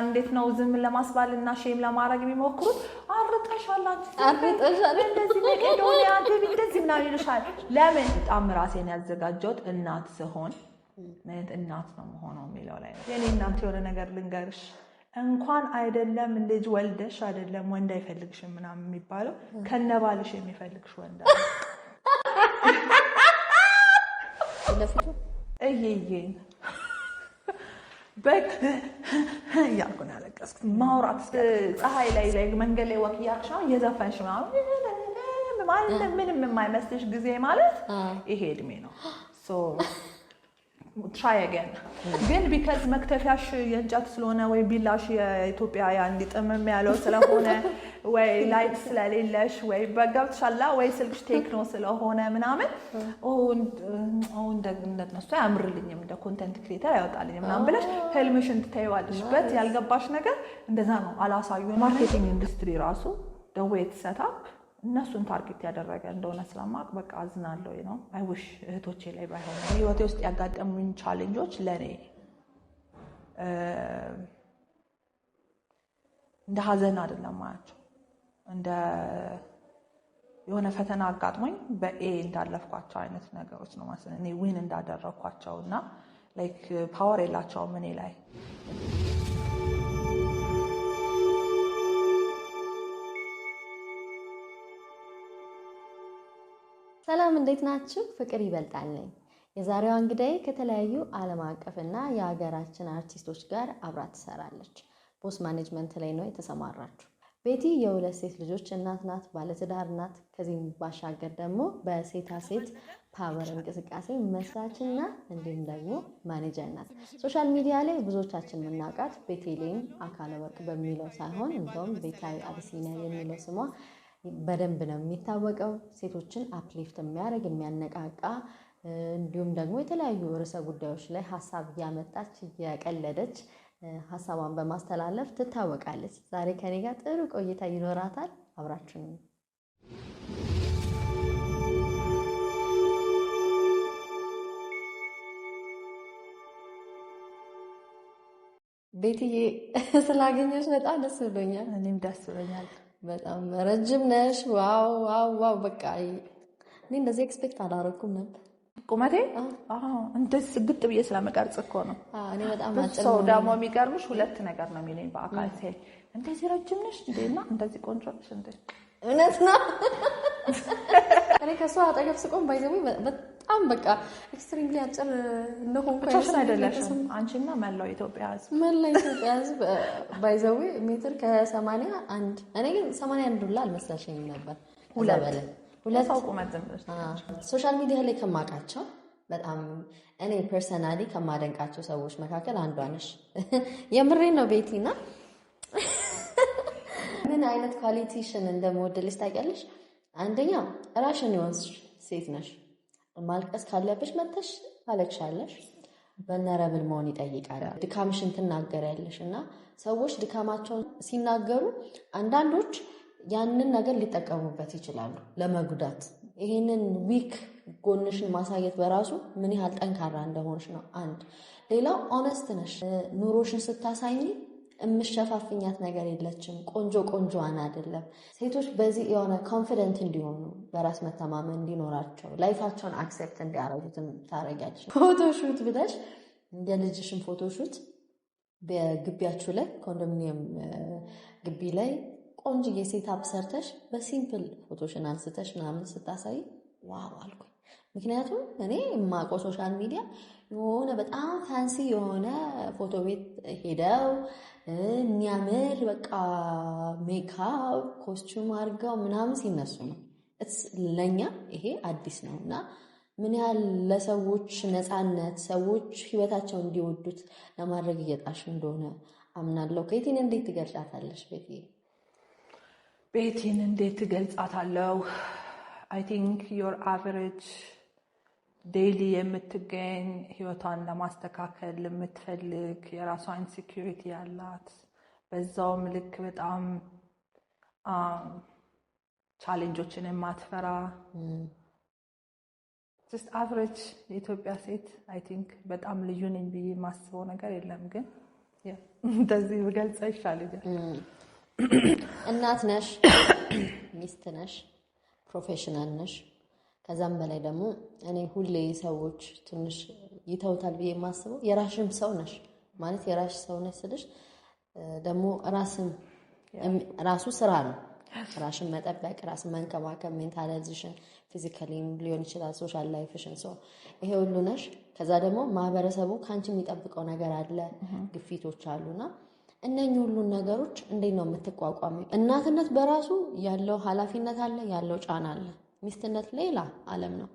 እንዴት ነው ዝም ለማስባልና ሼም ለማድረግ የሚሞክሩት? አርጠሻል እንደዚህ መቄዶንያ ግቢ እንደዚህ ምናምን ይልሻል። ለምን? በጣም ራሴን ያዘጋጀሁት እናት ስሆን እናት ነው መሆነው የሚለው ላይ ነው። የኔ እናት የሆነ ነገር ልንገርሽ፣ እንኳን አይደለም ልጅ ወልደሽ አይደለም ወንድ አይፈልግሽም ምናምን የሚባለው ከነባልሽ የሚፈልግሽ ወንድ አለ። እየዬን በቃ ያልኩ ነው ያለቀስኩት። ማውራት ፀሐይ ላይ መንገድ ላይ ወክ እያልሽ ነው እየዘፈንሽ ምንም የማይመስልሽ ጊዜ ማለት ይሄ እድሜ ነው። try again ግን ቢካዝ መክተፊያሽ የእንጨት ስለሆነ ወይ ቢላሽ የኢትዮጵያ ያንዲ ጥምም ያለው ስለሆነ ወይ ላይት ስለሌለሽ ወይ በጋብትሻላ ወይ ስልክሽ ቴክኖ ስለሆነ ምናምን እንደነሱ ያምርልኝም እንደ ኮንቴንት ክሬተር ያወጣልኝ ምናምን ብለሽ ህልምሽን ትታይዋለሽ። በት ያልገባሽ ነገር እንደዛ ነው። አላሳዩ ማርኬቲንግ ኢንዱስትሪ ራሱ the way it's set up እነሱን ታርጌት ያደረገ እንደሆነ ስለማቅ በቃ አዝናለሁ ነው። አይ ዊሽ እህቶቼ ላይ ባይሆን ህይወቴ ውስጥ ያጋጠሙኝ ቻሌንጆች ለኔ እንደ ሀዘን አይደለም ማያቸው እንደ የሆነ ፈተና አጋጥሞኝ በኤ እንዳለፍኳቸው አይነት ነገሮች ነው ማለት እኔ ዊን እንዳደረኳቸውና ላይክ ፓወር የላቸውም እኔ ላይ። ሰላም እንዴት ናችሁ? ፍቅር ይበልጣል ነኝ። የዛሬዋ እንግዳዬ ከተለያዩ ዓለም አቀፍና የሀገራችን አርቲስቶች ጋር አብራ ትሰራለች። ቦስ ማኔጅመንት ላይ ነው የተሰማራችው። ቤቲ የሁለት ሴት ልጆች እናት ናት፣ ባለትዳር ናት። ከዚህም ባሻገር ደግሞ በሴታ ሴት ፓወር እንቅስቃሴ መስራችና እንዲሁም ደግሞ ማኔጀር ናት። ሶሻል ሚዲያ ላይ ብዙዎቻችን የምናውቃት ቤቴሌም አካለ ወርቅ በሚለው ሳይሆን እንደውም ቤታይ አቢሲኒያ የሚለው ስሟ በደንብ ነው የሚታወቀው። ሴቶችን አፕሊፍት የሚያደርግ የሚያነቃቃ እንዲሁም ደግሞ የተለያዩ ርዕሰ ጉዳዮች ላይ ሀሳብ እያመጣች እያቀለደች ሀሳቧን በማስተላለፍ ትታወቃለች። ዛሬ ከኔ ጋር ጥሩ ቆይታ ይኖራታል። አብራችሁ ነው። ቤትዬ ስላገኘሽ በጣም ደስ ብሎኛል። እኔም ደስ ብሎኛል። በጣም ረጅም ነሽ። ዋው ዋው ዋው! በቃ እኔ እንደዚህ ኤክስፔክት አላደረኩም ነበር። ቁመቴ እንደዚህ ግጥ ብዬ ስለመቀርጽ እኮ ነው። እኔ በጣም አጭር ነው። ደግሞ የሚገርምሽ ሁለት ነገር ነው የሚለኝ በአካል ሲያይ፣ እንደዚህ ረጅም ነሽ እንዴና እንደዚህ ቆንጆ ነሽ እንዴ። እውነት ነው። እኔ ከሷ አጠገብ ስቆም ባይዘው በጣም በቃ ኤክስትሪምሊ አጭር እንደሆንኩ አይደለሽም አንቺና መላው ኢትዮጵያ ሕዝብ ባይዘው ሜትር ከ81 እኔ ግን 81 ሁላ አልመሰለሽኝም ነበር። ሁለት ቁመት ዘምብለሽ ሶሻል ሚዲያ ላይ ከማውቃቸው በጣም እኔ ፐርሰናሊ ከማደንቃቸው ሰዎች መካከል አንዷ ነሽ። የምሬን ነው ቤቲና ምን አይነት ኳሊቲሽን እንደምወድልሽ ታውቂያለሽ? አንደኛ ራሽን የወንስሽ ሴት ነሽ። ማልቀስ ካለብሽ መተሽ ታለቅሻለሽ። በነረብል መሆን ይጠይቃል። ድካምሽን ትናገሪያለሽ እና ሰዎች ድካማቸውን ሲናገሩ አንዳንዶች ያንን ነገር ሊጠቀሙበት ይችላሉ ለመጉዳት። ይሄንን ዊክ ጎንሽን ማሳየት በራሱ ምን ያህል ጠንካራ እንደሆንሽ ነው። አንድ ሌላው ኦነስት ነሽ። ኑሮሽን ስታሳይ እምሸፋፍኛት ነገር የለችም። ቆንጆዋን አይደለም። ሴቶች በዚህ የሆነ ኮንፊደንት እንዲሆኑ በራስ መተማመን እንዲኖራቸው ላይፋቸውን አክሴፕት እንዲያረጉትም ታረጋለሽ። ፎቶሹት ብለሽ የልጅሽን ፎቶሹት በግቢያችሁ ላይ ኮንዶሚኒየም ግቢ ላይ ቆንጆዬ ሴታፕ ሰርተሽ በሲምፕል ፎቶሽን አንስተሽ ምናምን ስታሳይ ዋው አልኩኝ። ምክንያቱም እኔ የማውቀው ሶሻል ሚዲያ የሆነ በጣም ፋንሲ የሆነ ፎቶ ቤት ሄደው የሚያምር በቃ ሜካፕ ኮስቹም አድርገው ምናምን ሲነሱ ነው። ለእኛ ይሄ አዲስ ነው እና ምን ያህል ለሰዎች ነፃነት ሰዎች ህይወታቸውን እንዲወዱት ለማድረግ እየጣሽ እንደሆነ አምናለሁ። ቤቲን እንዴት ትገልጻታለሽ? ቤቲን እንዴት ትገልጻታለሁ? አይ ቲንክ ዮር አቨሬጅ ዴይሊ የምትገኝ ህይወቷን ለማስተካከል የምትፈልግ የራሷ ኢንሴኪዩሪቲ ያላት በዛውም ልክ በጣም ቻሌንጆችን የማትፈራ ጀስት አቨሬጅ የኢትዮጵያ ሴት አይ ቲንክ በጣም ልዩ ነኝ ብዬ የማስበው ነገር የለም። ግን እንደዚህ በገልጸ ይሻላል። እናት ነሽ፣ ሚስት ነሽ፣ ፕሮፌሽናል ነሽ። ከዛም በላይ ደግሞ እኔ ሁሌ ሰዎች ትንሽ ይተውታል ብዬ የማስበው የራሽም ሰው ነሽ ማለት የራሽ ሰው ነሽ ስልሽ ደግሞ ራሱ ስራ ነው። ራሽን መጠበቅ፣ ራስን መንከባከብ፣ ሜንታል ሄልዝሽን ፊዚካሊም ሊሆን ይችላል፣ ሶሻል ላይፍሽን ሰው ይሄ ሁሉ ነሽ። ከዛ ደግሞ ማህበረሰቡ ካንቺ የሚጠብቀው ነገር አለ፣ ግፊቶች አሉና እነኚህ ሁሉ ነገሮች እንዴት ነው የምትቋቋሚው? እናትነት በራሱ ያለው ኃላፊነት አለ፣ ያለው ጫና አለ። ሚስትነት ሌላ ዓለም ነው።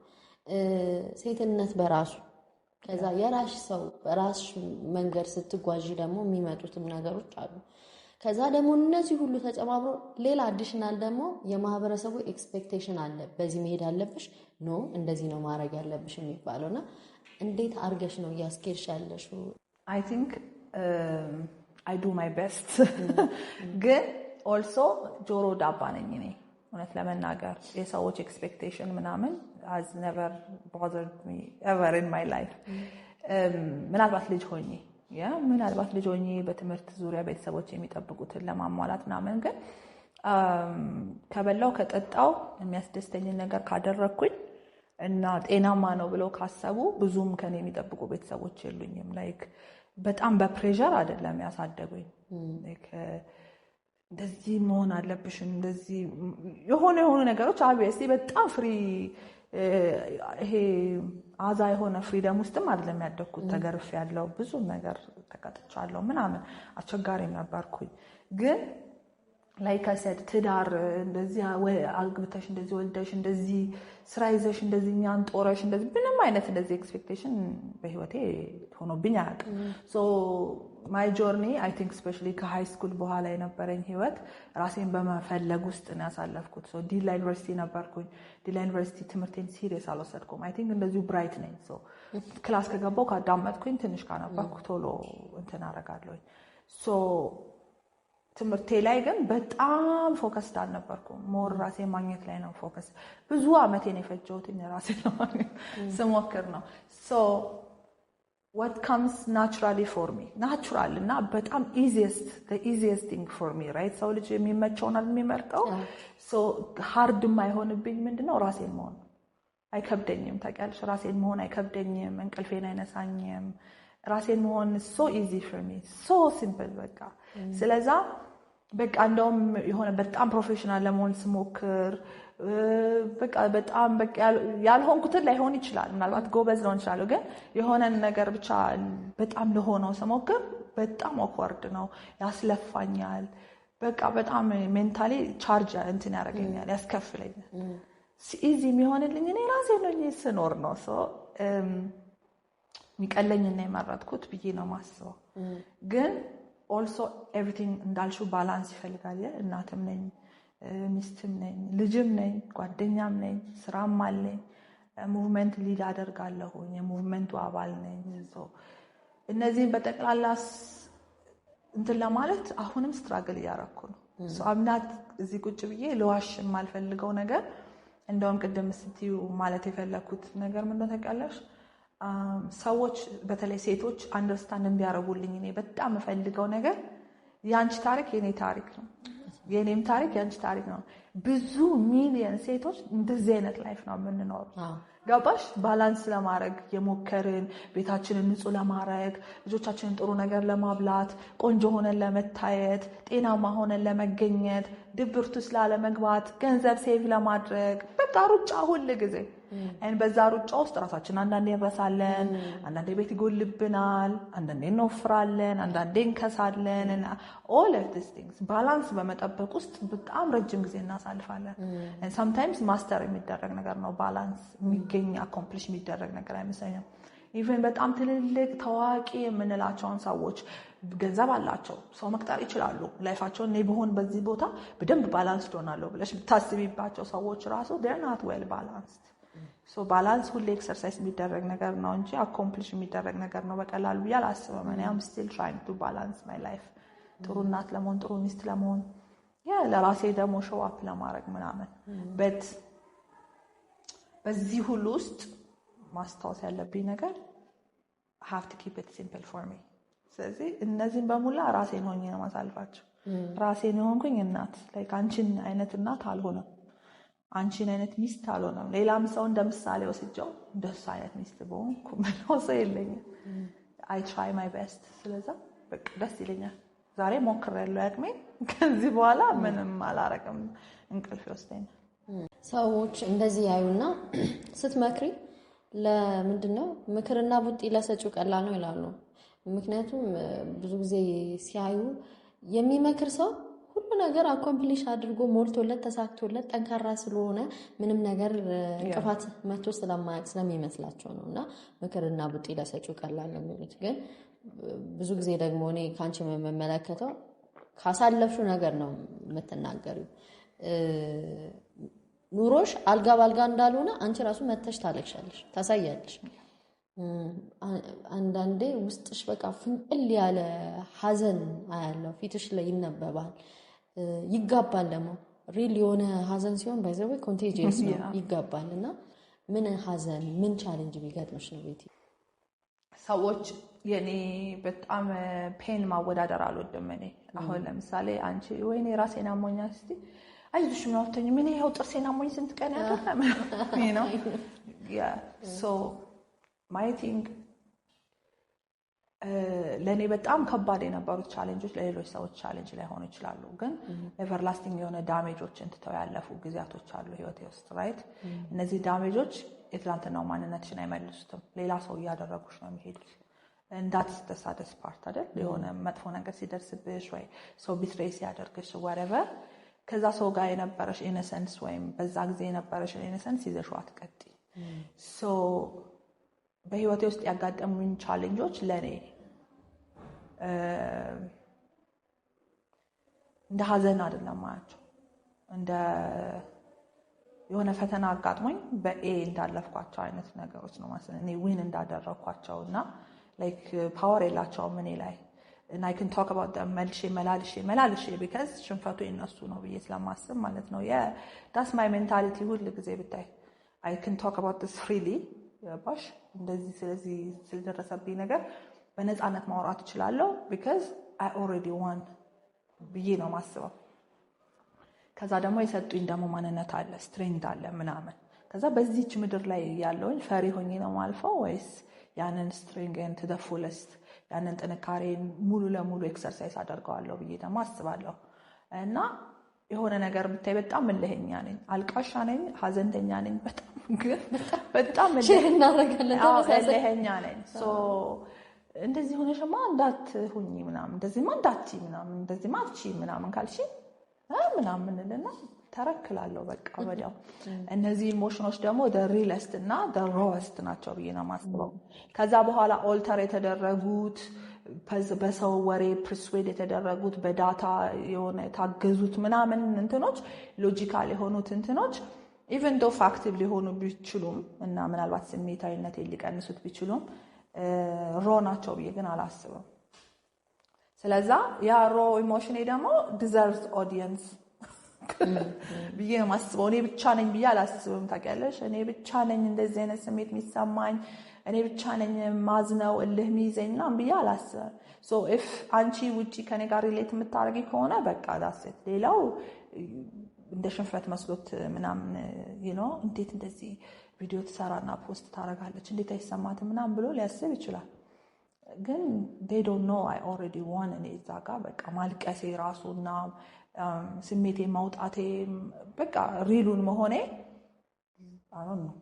ሴትነት በራሱ ከዛ የራሽ ሰው በራስሽ መንገድ ስትጓዢ ደግሞ የሚመጡትም ነገሮች አሉ። ከዛ ደግሞ እነዚህ ሁሉ ተጨማምሮ ሌላ አዲሽናል ደግሞ የማህበረሰቡ ኤክስፔክቴሽን አለ። በዚህ መሄድ አለብሽ፣ ኖ እንደዚህ ነው ማድረግ ያለብሽ የሚባለውና እንዴት አርገሽ ነው ያስኬድሽ ያለሽ? I think I do my best ግን also ጆሮ ዳባ ነኝ እኔ እውነት ለመናገር የሰዎች ኤክስፔክቴሽን ምናምን has never bothered me ever in my life ምናልባት ልጅ ሆኜ በትምህርት ዙሪያ ቤተሰቦች የሚጠብቁትን ለማሟላት ምናምን ግን ከበላው ከጠጣው የሚያስደስተኝን ነገር ካደረኩኝ እና ጤናማ ነው ብለው ካሰቡ ብዙም ከኔ የሚጠብቁ ቤተሰቦች የሉኝም። ላይክ በጣም በፕሬሸር አይደለም ያሳደጉኝ። ላይክ እንደዚህ መሆን አለብሽ እንደዚህ የሆነ ነገሮች obviously በጣም ፍሪ ይሄ አዛ የሆነ ፍሪደም ውስጥም አይደለም ያደኩት። ተገርፍ ያለው ብዙ ነገር ተቀጥቻለሁ ምናምን አስቸጋሪም ነበርኩኝ። ግን ላይክ አሰድ ትዳር እንደዚህ አግብተሽ እንደዚህ ወልደሽ እንደዚህ ስራ ይዘሽ እንደዚህ ኛን ጦረሽ እንደዚህ ምንም አይነት እንደዚህ ኤክስፔክቴሽን በህይወቴ ሆኖብኝ አያውቅም። ሶ ማይ ጆርኒ አይ ቲንክ ስፔሻሊ ከሃይ ስኩል በኋላ የነበረኝ ህይወት ራሴን በመፈለግ ውስጥ ነው ያሳለፍኩት። ሶ ዲላ ዩኒቨርሲቲ ነበርኩኝ። ዲላ ዩኒቨርሲቲ ትምህርቴን ሲሪየስ አልወሰድኩም። አይ ቲንክ እንደዚሁ ብራይት ነኝ። ሶ ክላስ ከገባው ካዳመጥኩኝ ትንሽ ካነበብኩ ቶሎ እንትን አደርጋለሁኝ። ሶ ትምህርቴ ላይ ግን በጣም ፎከስድ አልነበርኩም። ሞር ራሴን ማግኘት ላይ ነው ፎከስ። ብዙ አመቴን የፈጀሁት ራሴን ለማግኘት ስሞክር ነው። ሶ what comes naturally for me natural እና በጣም the easiest thing for me right ሰው ልጅ የሚመቸውን የሚመርጠው so hard የማይሆንብኝ ምንድነው ራሴን መሆን አይከብደኝም። ታውቂያለሽ ራሴን መሆን አይከብደኝም። እንቅልፌን አይነሳኝም። ራሴን መሆን so easy for me so simple በቃ ስለዛ በቃ እንደውም የሆነ በጣም ፕሮፌሽናል ለመሆን ስሞክር በቃ በጣም በቃ ያልሆንኩትን ላይሆን ይችላል። ምናልባት ጎበዝ ልሆን እችላለሁ። ግን የሆነ ነገር ብቻ በጣም ለሆነው ስሞክር በጣም awkward ነው፣ ያስለፋኛል። በቃ በጣም ሜንታሊ ቻርጅ እንትን ያደርገኛል፣ ያስከፍለኛል። ኢዚ የሚሆንልኝ እኔ ራሴ ነው ስኖር ነው። ሶ የሚቀለኝና የመረጥኩት ብዬ ነው ማስበው። ግን ኦልሶ ኤቭሪቲንግ እንዳልሽው ባላንስ ይፈልጋል። እናትም ነኝ፣ ሚስትም ነኝ፣ ልጅም ነኝ፣ ጓደኛም ነኝ፣ ስራም አለኝ፣ ሙቭመንት ሊድ አደርጋለሁ፣ የሙቭመንቱ አባል ነኝ። እነዚህን በጠቅላላ እንትን ለማለት አሁንም ስትራግል እያደረኩ ነው። አምናት እዚህ ቁጭ ብዬ ለዋሽ የማልፈልገው ነገር እንደውም ቅድም ስትዩ ማለት የፈለኩት ነገር ምን እንደሆነ ታውቂያለሽ? ሰዎች በተለይ ሴቶች አንደርስታንድ እንዲያደርጉልኝ እኔ በጣም የምፈልገው ነገር ያንቺ ታሪክ የኔ ታሪክ ነው፣ የኔም ታሪክ ያንቺ ታሪክ ነው። ብዙ ሚሊዮን ሴቶች እንደዚህ አይነት ላይፍ ነው የምንኖረው። ገባሽ? ባላንስ ለማድረግ የሞከርን ቤታችንን ንጹህ ለማድረግ ልጆቻችንን ጥሩ ነገር ለማብላት ቆንጆ ሆነን ለመታየት ጤናማ ሆነን ለመገኘት ድብርት ውስጥ ላለመግባት ገንዘብ ሴቭ ለማድረግ በቃ ሩጫ ሁሉ ጊዜ በዛ ሩጫ ውስጥ ራሳችን አንዳንዴ እንረሳለን፣ አንዳንዴ ቤት ይጎልብናል፣ አንዳንዴ እንወፍራለን፣ አንዳንዴ እንከሳለን። all of these things ባላንስ በመጠበቅ ውስጥ በጣም ረጅም ጊዜ እናሳልፋለን። sometimes ማስተር የሚደረግ ነገር ነው ባላንስ የሚገኝ አኮምፕሊሽ የሚደረግ ነገር አይመስለኝም። ኢቨን በጣም ትልልቅ ታዋቂ የምንላቸውን ሰዎች ገንዘብ አላቸው፣ ሰው መቅጠር ይችላሉ፣ ላይፋቸውን እኔ በሆን በዚህ ቦታ በደንብ ባላንስ ሆናለሁ ብለሽ ብታስቢባቸው ሰዎች ራሱ they're not well balanced። ሶ ባላንስ ሁሌ ኤክሰርሳይዝ የሚደረግ ነገር ነው እንጂ አኮምፕሊሽ የሚደረግ ነገር ነው በቀላሉ ብዬ አላስብም። እኔ am still trying to balance my life ጥሩ እናት ለመሆን ጥሩ ሚስት ለመሆን ለራሴ ደግሞ ሾው አፕ ለማድረግ ምናምን በት በዚህ ሁሉ ውስጥ ማስታወስ ያለብኝ ነገር I have to keep it simple for me። ስለዚህ እነዚህን በሙላ ራሴን ሆኜ ነው ማሳልፋቸው። ራሴን የሆንኩኝ እናት ላይ አንቺን አይነት እናት አልሆነም፣ አንቺን አይነት ሚስት አልሆነም። ሌላም ሰው እንደምሳሌ ወስጀው እንደሱ አይነት ሚስት በሆንኩ ምለው ሰው የለኝም። አይ ትራይ ማይ ቤስት። ስለዛ በቃ ደስ ይለኛል። ዛሬ ሞክሬያለሁ ያቅሜን። ከዚህ በኋላ ምንም አላረግም፣ እንቅልፍ ይወስደኛል። ሰዎች እንደዚህ ያዩና ስትመክሪ ለምንድነው ምክርና ቡጢ ለሰጪው ቀላል ነው ይላሉ። ምክንያቱም ብዙ ጊዜ ሲያዩ የሚመክር ሰው ሁሉ ነገር አኮምፕሊሽ አድርጎ ሞልቶለት ተሳክቶለት ጠንካራ ስለሆነ ምንም ነገር እንቅፋት መቶ ስለማያውቅ ስለሚመስላቸው ነው እና ምክርና ቡጢ ለሰጪው ቀላል ነው የሚሉት። ግን ብዙ ጊዜ ደግሞ እኔ ከአንቺ የምመለከተው ካሳለፍሽው ነገር ነው የምትናገሪው። ኑሮሽ አልጋ ባልጋ እንዳልሆነ አንቺ ራሱ መተሽ ታለቅሻለሽ፣ ታሳያለሽ። አንዳንዴ ውስጥሽ በቃ ፍንቅል ያለ ሀዘን አያለው ፊትሽ ላይ ይነበባል። ይጋባል ደግሞ ሪል የሆነ ሀዘን ሲሆን ባይዘው ኮንቴጂየስ ነው ይጋባል። እና ምን ሀዘን ምን ቻሌንጅ ቢገጥምሽ ነው ቤቲ? ሰዎች የኔ በጣም ፔን ማወዳደር አልወድም እኔ። አሁን ለምሳሌ አንቺ ወይኔ ራሴን አሞኛል እስቲ አይዞሽ ምን አውጥተኝ ምን ይሄው ጥርሴን አሞኝ ስንት ቀን ያደረም ነው ያ ሶ ማይ ቲንክ ለኔ በጣም ከባድ የነበሩት ቻሌንጆች ለሌሎች ሰዎች ቻሌንጅ ላይ ሆኑ ይችላሉ። ግን ኤቨርላስቲንግ የሆነ ዳሜጆችን ትተው ያለፉ ጊዜያቶች አሉ ህይወቴ ውስጥ ራይት። እነዚህ ዳሜጆች የትላንትናው ማንነትሽን አይመልሱትም፣ ሌላ ሰው እያደረጉሽ ነው የሚሄዱት። እንዳትስ ተሳደስ ፓርት አይደል? የሆነ መጥፎ ነገር ሲደርስብሽ ወይ ሰው ቢትሬይ ሲያደርግሽ whatever ከዛ ሰው ጋር የነበረሽ ኢነሰንስ ወይም በዛ ጊዜ የነበረሽ ኢነሰንስ ይዘሽው አትቀጥይ። ሶ በህይወቴ ውስጥ ያጋጠሙኝ ቻሌንጆች ለኔ እንደ ሀዘን አይደለም ማያቸው፣ እንደ የሆነ ፈተና አጋጥሞኝ በኤ እንዳለፍኳቸው አይነት ነገሮች ነው ማለት ነው። እኔ ዊን እንዳደረኳቸው እና ላይክ ፓወር የላቸውም እኔ ላይ and I can talk about them መላልሼ because ሽንፈቱ የነሱ ነው ብዬ ስለማስብ ማለት ነው። that's my mentality ሁሉ ጊዜ ብታይ I can talk about this freely ባሽ እንደዚህ ስለዚህ ስለደረሰብኝ ነገር በነፃነት ማውራት እችላለሁ because I already won ብዬ ነው ማስበው። ከዛ ደግሞ የሰጡኝ ደግሞ ማንነት አለ ስትሬንግዝ አለ ምናምን። ከዛ በዚህች ምድር ላይ ያለውኝ ፈሪ ሆኜ ነው ማልፈው ወይስ ያንን ስትሬንግዝ to the fullest ያንን ጥንካሬን ሙሉ ለሙሉ ኤክሰርሳይዝ አደርገዋለሁ ብዬ ደግሞ አስባለሁ። እና የሆነ ነገር ብታይ በጣም እልህኛ ነኝ፣ አልቃሻ ነኝ፣ ሀዘንተኛ ነኝ። በጣም እልህኛ ነኝ። ሶ እንደዚህ ሆነሽማ እንዳትሁኚ ምናምን እንደዚህማ እንዳትይ ምናምን እንደዚህማ አትችይም ምናምን ካልሽ ምናምን እንልና ተረክላለሁ በቃ ወዲያው። እነዚህ ኢሞሽኖች ደግሞ ሪለስት እና ሮወስት ናቸው ብዬ ነው የማስበው። ከዛ በኋላ ኦልተር የተደረጉት በሰው ወሬ ፕሪስዌድ የተደረጉት በዳታ የሆነ የታገዙት ምናምን እንትኖች ሎጂካል የሆኑት እንትኖች ኢቨን ዶ ፋክቲቭ ሊሆኑ ቢችሉም እና ምናልባት ስሜታዊነት ሊቀንሱት ቢችሉም ሮ ናቸው ብዬ ግን አላስብም። ስለዛ ያ ሮ ኢሞሽኔ ደግሞ ዲዘርቭስ ኦዲየንስ ብዬ ነው የማስበው። እኔ ብቻ ነኝ ብዬ አላስብም። ታውቂያለሽ፣ እኔ ብቻ ነኝ እንደዚህ አይነት ስሜት የሚሰማኝ፣ እኔ ብቻ ነኝ ማዝነው እልህ የሚይዘኝ ምናምን ብዬ አላስብም። ሶ ኢፍ አንቺ ውጪ ከኔ ጋር ሪሌት የምታደርጊ ከሆነ በቃ ዳሴት። ሌላው እንደ ሽንፈት መስሎት ምናምን እንዴት እንደዚህ ቪዲዮ ትሰራና ፖስት ታደርጋለች እንዴት አይሰማትም ምናምን ብሎ ሊያስብ ይችላል። ግን they don't know I already won። እኔ እዛ ጋር በቃ ማልቀሴ ራሱና ስሜቴ ማውጣቴ በቃ ሪሉን መሆኔ I don't know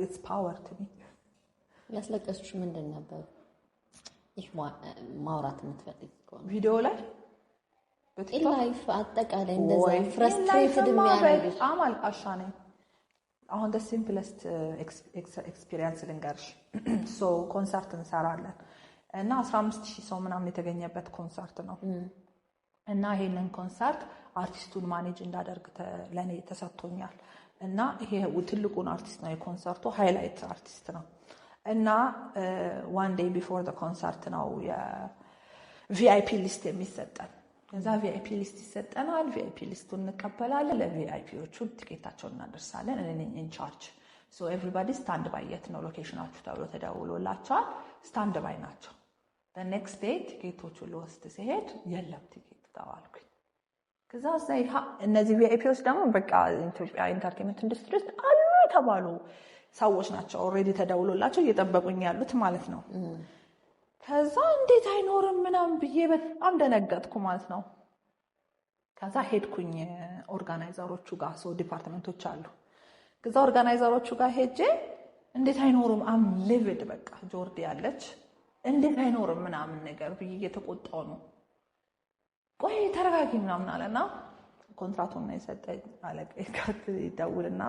it's power to me። ያስለቀሱሽ ምንድን ነበር? ይህ ማውራት የምትፈልጊ ከሆነ ቪዲዮ ላይ ላይፍ አጠቃላይ እንደዛ ፍረስትሬትድ የሚያደርግሽ? በጣም አልቃሻ ነኝ። አሁን the simplest experience ልንገርሽ። ሶ ኮንሰርት እንሰራለን እና 15000 ሰው ምናምን የተገኘበት ኮንሰርት ነው። እና ይሄንን ኮንሰርት አርቲስቱን ማኔጅ እንዳደርግ ለኔ ተሰጥቶኛል። እና ይሄ ትልቁን አርቲስት ነው የኮንሰርቱ ሃይላይት አርቲስት ነው። እና one day before the ኮንሰርት ነው የቪአይፒ ሊስት የሚሰጠን። ከዛ ቪአይፒ ሊስት ይሰጠናል። ቪአይፒ ሊስቱን እንቀበላለን። ለቪአይፒዎቹ ቲኬታቸውን እናደርሳለን። እኔ ነኝ ኢንቻርጅ። ሶ ኤቭሪባዲ ስታንድ ባይ የት ነው ሎኬሽናችሁ ተብሎ ተደውሎላቸዋል። ስታንድ ባይ ናቸው። ኔክስት ዴይ ቲኬቶቹን ልወስድ ሲሄድ የለም ቲኬት ተባልኩኝ። ከዛ እነዚህ ቪአይፒዎች ደግሞ በቃ ኢትዮጵያ ኢንተርቴንመንት ኢንዱስትሪ ውስጥ አሉ የተባሉ ሰዎች ናቸው። ኦልሬዲ ተደውሎላቸው እየጠበቁኝ ያሉት ማለት ነው። ከዛ እንዴት አይኖርም ምናምን ብዬ በጣም ደነገጥኩ ማለት ነው። ከዛ ሄድኩኝ ኦርጋናይዘሮቹ ጋር፣ ሰው ዲፓርትመንቶች አሉ። ከዛ ኦርጋናይዘሮቹ ጋር ሄጄ እንዴት አይኖርም አም ሊቪድ በቃ ጆርዲ ያለች እንዴት አይኖርም ምናምን ነገር ብዬ እየተቆጣው ነው። ቆይ ተረጋጊ ምናምን አለና ኮንትራቱን ነው የሰጠኝ። አለቃዬ ጋር ይደውልና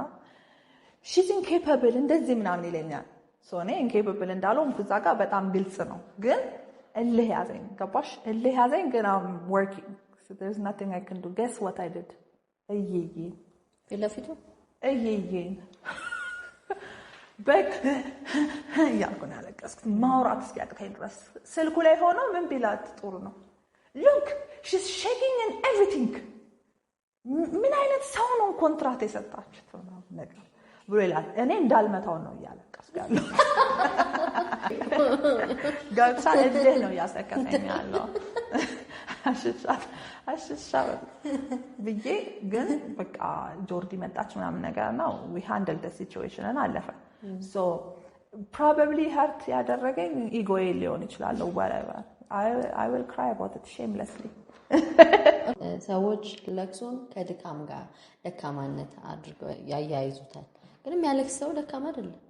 ሺዝ ኢንኬፓብል እንደዚህ ምናምን ይለኛል። ሶኔ ኢንኬፓብል እንዳልሆንኩ እዛ ጋር በጣም ግልጽ ነው፣ ግን እልህ ያዘኝ። ገባሽ? እልህ ያዘኝ። ግን I'm working so there's nothing I can do. Guess what I did? ለፊቱ በቃ እያልኩ ነው ያለቀስኩት። ማውራት እስኪያቅተኝ ድረስ ስልኩ ላይ ሆኖ ምን ቢላት ጥሩ ነው? Look, she's shaking and everything. ምን አይነት ሰው ነው ኮንትራት የሰጣችሁት ነገር ብሎ ይላል። እኔ እንዳልመታው ነው እያለቀስኩ ያለው። ገብሳ እልህ ነው እያሰከተኝ ያለው። አሽሻ ብዬ ግን በቃ ጆርዲ መጣች ምናምን ነገር ነው we handled the situation and አለፈ። so probably hurt ያደረገኝ ኢጎዬ ሊሆን ይችላል whatever. I will cry about it shamelessly. ሰዎች ለቅሶን ከድካም ጋር ደካማነት አድርገው ያያይዙታል። ግን የሚያለቅስ ሰው ደካማ አይደለም።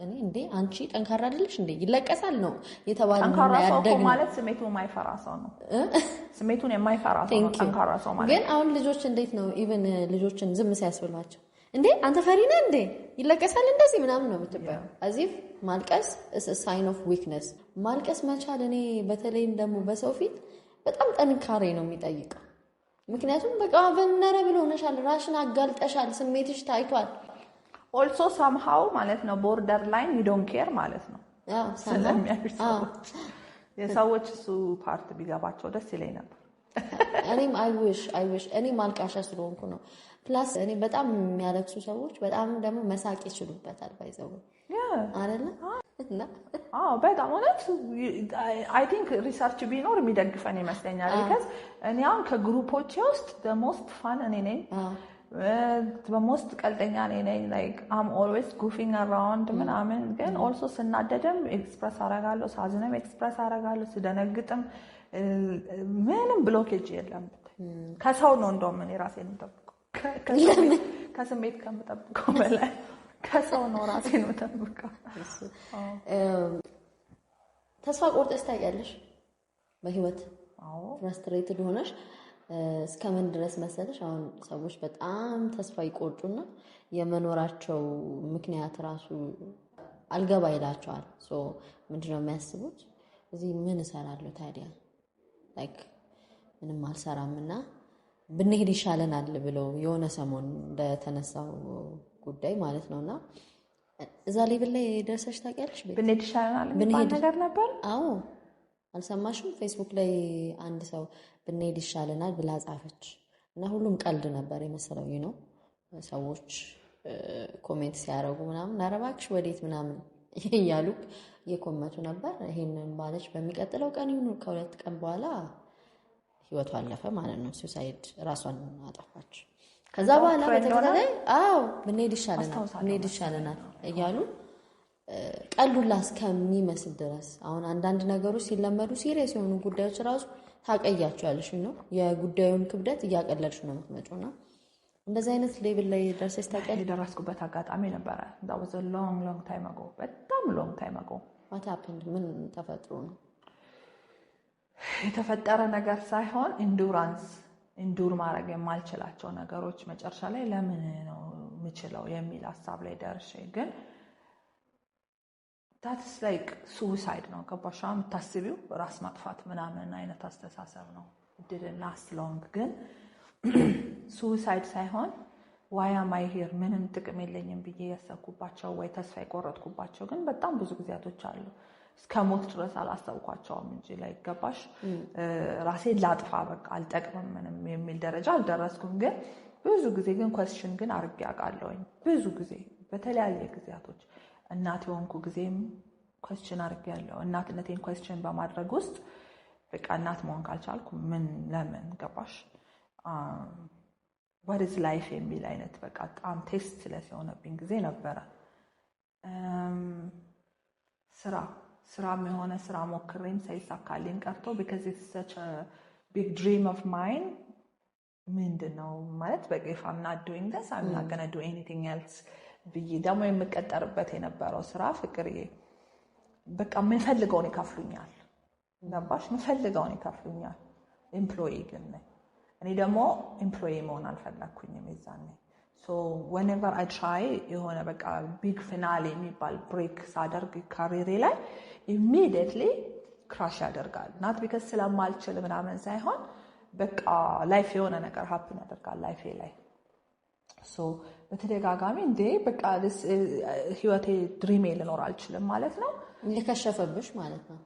እኔ እንዴ አንቺ ጠንካራ አይደለሽ እንዴ ይለቀሳል ነው የተባለው። ጠንካራ ሰው ማለት ስሜቱን የማይፈራ ሰው ነው። ስሜቱን የማይፈራ ሰው ነው ጠንካራ ሰው ማለት። ግን አሁን ልጆች እንዴት ነው ኢቭን ልጆችን ዝም ሲያስብሏቸው እንዴ አንተ ፈሪ ነህ እንዴ ይለቀሳል እንደዚህ ምናምን ነው የምትባየው። አዚፍ ማልቀስ is a sign of weakness። ማልቀስ መቻል እኔ በተለይም ደግሞ በሰው ፊት በጣም ጥንካሬ ነው የሚጠይቀው። ምክንያቱም በቃ vulnerable ሆነሻል፣ ራስሽን አጋልጠሻል፣ ስሜትሽ ታይቷል። also somehow ማለት ነው border line you don't care ማለት ነው። የሰዎች እሱ ፓርት ቢገባቸው ደስ ይለኝ ነበር። እኔም I wish እኔ ማልቃሻ ስለሆንኩ ነው። ፕላስ እኔ በጣም የሚያለቅሱ ሰዎች በጣም ደግሞ መሳቅ ይችሉበታል ባይዘው አይደለ? በጣም እውነት I think ሪሰርች ቢኖር የሚደግፈን ይመስለኛል። because እኔ አሁን ከግሩፖቼ ውስጥ the most fun እኔ ነኝ፣ the most ቀልጠኛ እኔ ነኝ። like I'm always goofing around ምናምን። ግን also ስናደድም ኤክስፕረስ አደርጋለሁ፣ ሳዝንም ኤክስፕረስ አደርጋለሁ፣ ስደነግጥም ምንም ብሎኬጅ የለም። ከሰው ነው እንደውም እኔ ራሴን የምጠብቀው ከስሜት ከምጠብቀው በላይ ከሰው ነው ራሴን የምጠብቀው። ተስፋ ቆርጠሽ ታውቂያለሽ በህይወት? አዎ። ፍራስትሬትድ ሆነሽ እስከምን ድረስ መሰለሽ? አሁን ሰዎች በጣም ተስፋ ይቆርጡና የመኖራቸው ምክንያት ራሱ አልገባ ይላቸዋል። ሶ ምንድነው የሚያስቡት? እዚህ ምን እሰራለሁ ታዲያ ላይክ ምንም አልሰራምና ብንሄድ ይሻለናል ብለው የሆነ ሰሞን እንደተነሳው ጉዳይ ማለት ነውና እዛ ሌቭል ላይ ደርሰሽ ታውቂያለሽ? ብንሄድ ይሻለናል ምን ነገር ነበር? አዎ አልሰማሽም? ፌስቡክ ላይ አንድ ሰው ብንሄድ ይሻለናል ብላ ጻፈች እና ሁሉም ቀልድ ነበር የመሰለው ነው። ሰዎች ኮሜንት ሲያደርጉ ምናምን አረባክሽ ወዴት ምናምን እያሉ እየኮመቱ ነበር። ይሄንን ባለች በሚቀጥለው ቀን ይሁን ከሁለት ቀን በኋላ ህይወቷ አለፈ ማለት ነው። ሱሳይድ ራሷን አጠፋች። ከዛ በኋላ በተከታታይ ብንሄድ ይሻለናል እያሉ ቀልዱላ እስከሚመስል ድረስ አሁን አንዳንድ ነገሮች ሲለመዱ ሲሪየስ የሆኑ ጉዳዮች ራሱ ታቀያቸዋለሽ ነው። የጉዳዩን ክብደት እያቀለልሽ ነው የምትመጪውና እንደዚህ አይነት ሌቭል ላይ ደርሰሽ ታውቂያለሽ? የደረስኩበት አጋጣሚ ነበረ። that was a long time ago። በጣም long time ago። what happened? ምን ተፈጥሮ ነው? የተፈጠረ ነገር ሳይሆን ኢንዱር ማድረግ የማልችላቸው ነገሮች መጨረሻ ላይ ለምን ነው የምችለው የሚል ሀሳብ ላይ ደርሼ ግን that's like suicide ነው። ገባሽ? የምታስቢው ራስ ማጥፋት ምናምን አይነት አስተሳሰብ ነው። didn't last long ግን suicide ሳይሆን why am I here ምንም ጥቅም የለኝም ብዬ ያሰብኩባቸው ወይ ተስፋ የቆረጥኩባቸው ግን በጣም ብዙ ጊዜያቶች አሉ። እስከ ሞት ድረስ አላሰብኳቸውም እንጂ ላይ ገባሽ? ራሴን ላጥፋ በቃ አልጠቅምም ምንም የሚል ደረጃ አልደረስኩም። ግን ብዙ ጊዜ ግን question ግን አድርጌ አውቃለሁኝ። ብዙ ጊዜ በተለያየ ጊዜያቶች እናት የሆንኩ ጊዜም ኮስችን አድርጌያለሁ። እናትነቴን ኮስችን በማድረግ ውስጥ በቃ እናት መሆን ካልቻልኩ ምን ለምን ገባሽ what is life የሚል አይነት በቃ በጣም ቴስትለስ የሆነብኝ ጊዜ ነበረ። ስራም የሆነ ስራ ሞክሬም ሳይሳካልኝ ቀርቶ because it's such a big dream of mine ምንድነው ማለት በቃ if I'm not doing this I'm not gonna do anything else ብዬ ደግሞ የምቀጠርበት የነበረው ስራ ፍቅርዬ በቃ የምፈልገውን ይከፍሉኛል ገባሽ የምፈልገውን ይከፍሉኛል ኤምፕሎይ ግን ነኝ እኔ ደግሞ ኤምፕሎይ መሆን አልፈለኩኝም የዛኔ so whenever I try የሆነ በቃ ቢግ ፊናሌ የሚባል ብሬክ ሳደርግ ካሪሬ ላይ immediately ክራሽ ያደርጋል not because ስለማልችል ምናምን ሳይሆን በቃ ላይፍ የሆነ ነገር ሀፕን ያደርጋል ላይፌ ላይ so በተደጋጋሚ እንዴ በቃ ህይወቴ ድሪሜ ልኖር አልችልም ማለት ነው ሊከሸፈብሽ ማለት ነው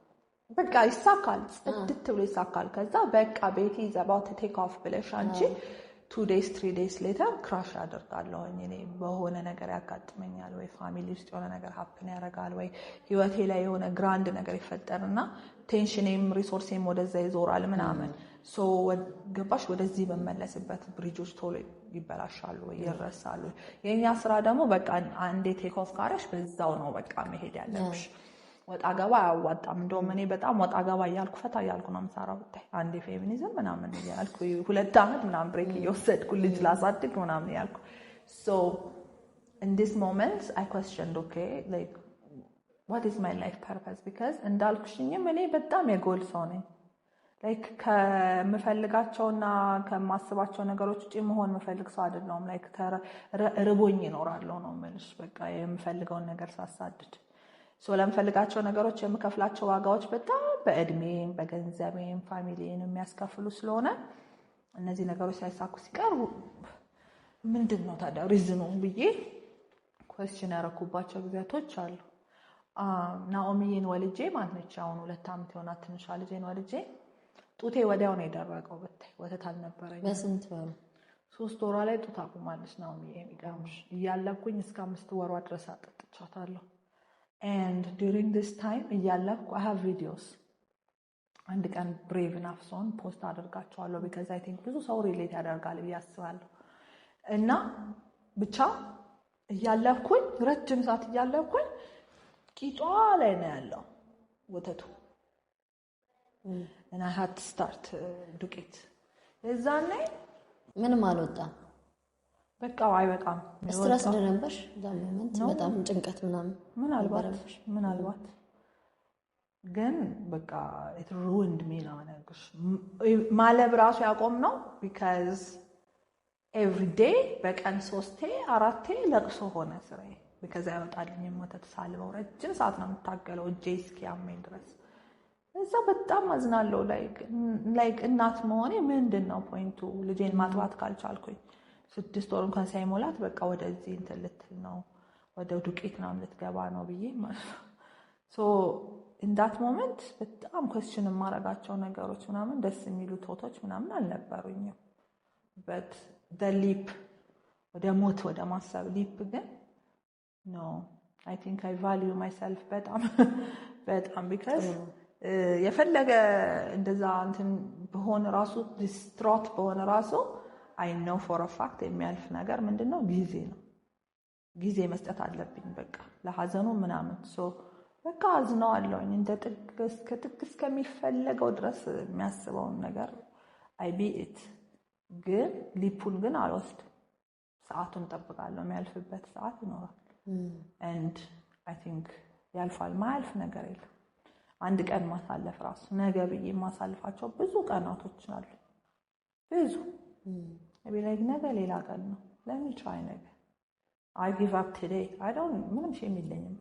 በቃ ይሳካል ጽድት ብሎ ይሳካል ከዛ በቃ ቤቲ is about to take off ብለሽ አንቺ 2 days 3 days later ክራሽ ያደርጋለሁ እኔ በሆነ ነገር ያጋጥመኛል ወይ ፋሚሊ ውስጥ የሆነ ነገር ሀፕን ያደርጋል ወይ ህይወቴ ላይ የሆነ ግራንድ ነገር ይፈጠርና ቴንሽኔም ሪሶርሴም ወደዛ ይዞራል ምናምን ሶ ገባሽ ወደዚህ በመለስበት ብሪጆች ቶሎ ይበላሻሉ ወይ ይረሳሉ የኛ ስራ ደግሞ በቃ አንዴ ቴክ ኦፍ ካረሽ በዛው ነው በቃ መሄድ ያለብሽ ወጣ ገባ አያዋጣም እንደውም እኔ በጣም ወጣ ገባ እያልኩ ፈታ እያልኩ ነው የምሰራው ብታይ አንዴ ፌሚኒዝም ምናምን እያልኩ 2 አመት ምናምን ብሬክ እየወሰድኩ ልጅ ላሳድግ ምናምን እያልኩ so in this moment I questioned okay like what is my life purpose because እንዳልኩሽኝም እኔ በጣም የጎል ሰው ነኝ like ከምፈልጋቸውና ከማስባቸው ነገሮች ውጪ መሆን መፈልግ ሰው አይደለሁም like ርቦኝ እኖራለሁ ነው የምልሽ በቃ የምፈልገውን ነገር ሳሳድድ so ለምፈልጋቸው ነገሮች የምከፍላቸው ዋጋዎች በጣም በእድሜም በገንዘቤም ፋሚሊን የሚያስከፍሉ ስለሆነ እነዚህ ነገሮች ሳይሳኩ ሲቀር ምንድነው ታዲያ ሪዝኑ ብዬ question ያረኩባቸው ጊዜያቶች አሉ ናኦሚን ወልጄ ማንነች አሁን 2 አመት የሆናት ትንሽ ልጄን ወልጄ ጡቴ ወዲያው ነው የደረቀው በታይ ወተት አልነበረኝ በስንት ወር 3 ወሯ ላይ ጡት አቁማለች ናኦሚን የሚገርምሽ እያለኩኝ እስከ 5 ወሯ ድረስ አጠጥቻታለሁ and during this time እያለኩ I have videos አንድ ቀን brave enough son post አደርጋቸዋለሁ because I think ብዙ ሰው ሪሌት ያደርጋል ብዬ አስባለሁ እና ብቻ እያለኩኝ ረጅም ሰዓት እያለኩኝ ቂጧ ላይ ነው ያለው ወተቱ and I had to start ዱቄት እዛኔ ምንም አልወጣም በቃ አይበቃም ስትረስ እንደነበርሽ ዳመንት በጣም ጭንቀት ምናልባት ግን በቃ it ruined me ነው ነገርሽ ማለብ ራሱ ያቆም ነው because every day በቀን 3 4 ለቅሶ ሆነ ስራዬ because አይወጣልኝም ወተት ሳልበው ረጅም ሰዓት ነው የምታገለው እጄ እስኪያመኝ ድረስ እዛ በጣም አዝናለሁ like እናት መሆኔ ምንድነው ፖይንቱ ልጄን ማጥባት ካልቻልኩኝ 6 ወር እንኳን ሳይሞላት በቃ ወደዚህ እንትን ልትል ነው ወደ ዱቄት ነው ልትገባ ነው ብዬ ማለት ነው so in that moment በጣም question ማረጋቸው ነገሮች ምናምን ደስ የሚሉ ቶቶች ምናምን አልነበሩኝም but the leap ወደ ሞት ወደ ማሰብ leap ግን no I think I value myself በጣም because የፈለገ እንደዛ እንትን በሆነ ራሱ distraught በሆነ ራሱ I know for a fact የሚያልፍ ነገር ምንድነው ጊዜ ነው ጊዜ መስጠት አለብኝ በቃ ለሐዘኑ ምናምን so በቃ አዝነዋለሁኝ እንደ ጥቅስ ከሚፈልገው ድረስ የሚያስበውን ነገር I be it ግን ሊፑን ግን አልወስድም ሰዓቱን ጠብቃለሁ የሚያልፍበት ሰዓት ይኖራል and I think ያልፋል ማያልፍ ነገር የለም አንድ ቀን ማሳለፍ ራሱ ነገ ብዬ ማሳልፋቸው ብዙ ቀናቶች አሉ ብዙ maybe like ነገ ሌላ ቀን ነው let me try ነገ I give up today I don't ምንም ሼም የለኝም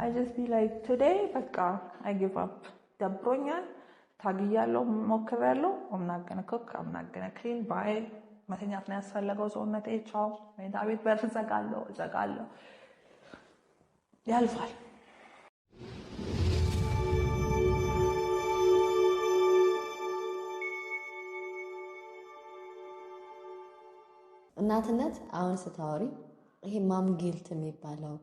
I just be like today በቃ I give up ደብሮኛል ታግያለሁ ሞክሬያለሁ I'm not gonna cook I'm not gonna clean bye መተኛት ነው ያስፈልገው ሰውነቴ ቻው መኝታ ቤት በር ዘጋለሁ ያልፋል እናትነት አሁን ስታወሪ ይሄ ማም ጊልት የሚባለው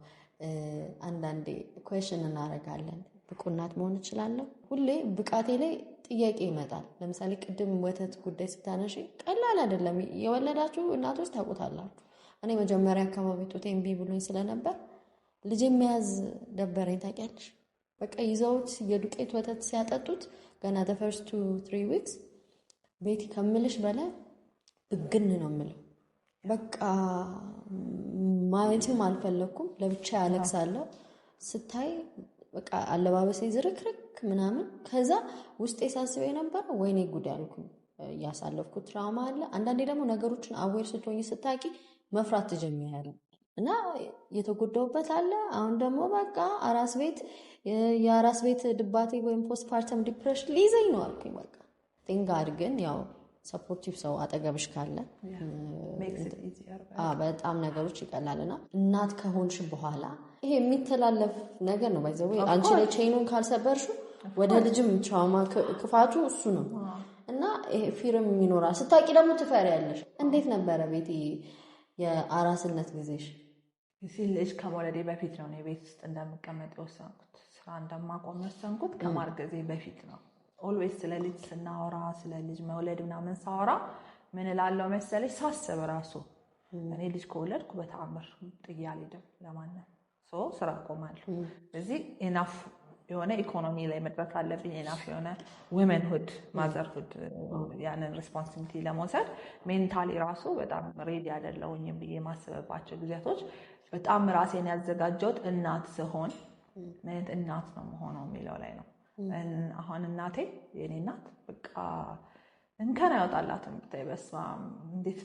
አንዳንዴ ኩዌሽን እናደርጋለን። ብቁ እናት መሆን እችላለሁ? ሁሌ ብቃቴ ላይ ጥያቄ ይመጣል። ለምሳሌ ቅድም ወተት ጉዳይ ስታነሺ ቀላል አይደለም። የወለዳችሁ እናቶች ታውቁታላችሁ። እኔ መጀመሪያ አካባቢ ጡቴ እምቢ ብሎኝ ስለነበር ልጅ መያዝ ደበረኝ። ታውቂያለሽ? በቃ ይዘውት የዱቄት ወተት ሲያጠጡት ገና the first 2-3 weeks ቤቲ ከምልሽ በላይ ብግን ነው የምለው። በቃ ማየትም አልፈለኩም። ለብቻ ያለቅሳለሁ ስታይ በቃ አለባበሴ ዝርክርክ ምናምን። ከዛ ውስጤ ሳስበው የነበረ ወይኔ ጉድ ያልኩኝ። ያሳለፍኩት ትራውማ አለ። አንዳንዴ ደግሞ ነገሮችን አዌር ስትሆኚ ስታቂ መፍራት ትጀምሪያለሽ እና የተጎዳውበት አለ። አሁን ደግሞ በቃ የአራስ ቤት ድባቴ ወይም ፖስትፓርተም ዲፕሬሽን ሊይዘኝ ነው አልኩኝ። በቃ ቴንጋድ ግን ያው ሰፖርቲቭ ሰው አጠገብሽ ካለ በጣም ነገሮች ይቀላልና እናት ከሆንሽ በኋላ ይሄ የሚተላለፍ ነገር ነው። ባይዘው አንቺ ላይ ቼኑን ካልሰበርሽው ወደ ልጅም ትራውማ ክፋቱ እሱ ነው እና ይሄ ፊርም ይኖራል። ስታቂ ደግሞ ትፈሪያለሽ። እንዴት ነበረ ቤቲ የአራስነት ጊዜሽ? ልጅ ከመውለዴ በፊት ነው ቤት ውስጥ እንደምቀመጥ የወሰንኩት። ስራ እንደማቆም የወሰንኩት ከማርገዜ በፊት ነው። ኦልዌይስ ስለ ልጅ ስናወራ ስለ ልጅ መውለድ ምናምን ሳወራ ምን እላለሁ መሰለሽ? ሳስብ ራሱ እኔ ልጅ ከወለድኩ በተአምር ጥዬ አልሄድም ለማንም። ስራ አቆማለሁ። ስለዚህ ኢናፍ የሆነ ኢኮኖሚ ላይ መድረስ አለብኝ። ኢናፍ የሆነ ውመንሁድ ማዘርሁድ ያንን ሪስፖንሲቢሊቲ ለመውሰድ ሜንታሊ ራሱ በጣም ሬዲ አይደለሁኝም ብዬ የማስበባቸው ጊዜያቶች በጣም ራሴን ያዘጋጀሁት እናት ስሆን ምን አይነት እናት ነው መሆነው የሚለው ላይ ነው። አሁን እናቴ የኔ እናት በቃ እንከን አይወጣላትም። ብታይ በስመ አብ እንዴት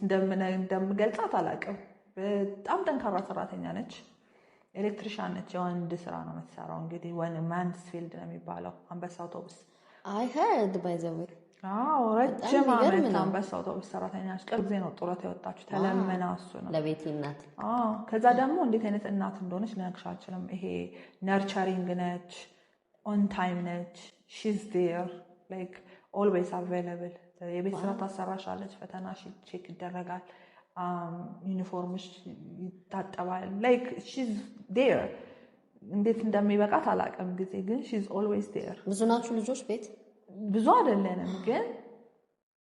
እንደምገልጻት አላውቅም። በጣም ጠንካራ ሰራተኛ ነች። ኤሌክትሪሻን ነች። የወንድ ስራ ነው የምትሰራው። እንግዲህ ማንስ ፊልድ ነው የሚባለው። አንበሳ አውቶቡስ አይ ሄርድ ባይ ዘ ዌይ ረጅም ዓመት አንበሳ አውቶቡስ ሰራተኛ ነች። ቅርብ ጊዜ ነው ጡረታ የወጣችው። ተለመና እሱ ነው ለቤቲ እናት። ከዛ ደግሞ እንዴት አይነት እናት እንደሆነች ልነግርሽ አልችልም። ይሄ ነርቸሪንግ ነች፣ ኦን ታይም ነች። ሺዝ ዴር ላይክ ኦልዌይስ አቬይላብል። የቤት ስራ ታሰራሻለች፣ ፈተናሽ ቼክ ይደረጋል፣ ዩኒፎርምሽ ይታጠባል። ላይክ ሺዝ ዴር። እንዴት እንደሚበቃት አላውቅም ጊዜ፣ ግን ሺዝ ኦልዌይስ ዴር። ብዙ ናችሁ ልጆች ቤት? ብዙ አይደለንም፣ ግን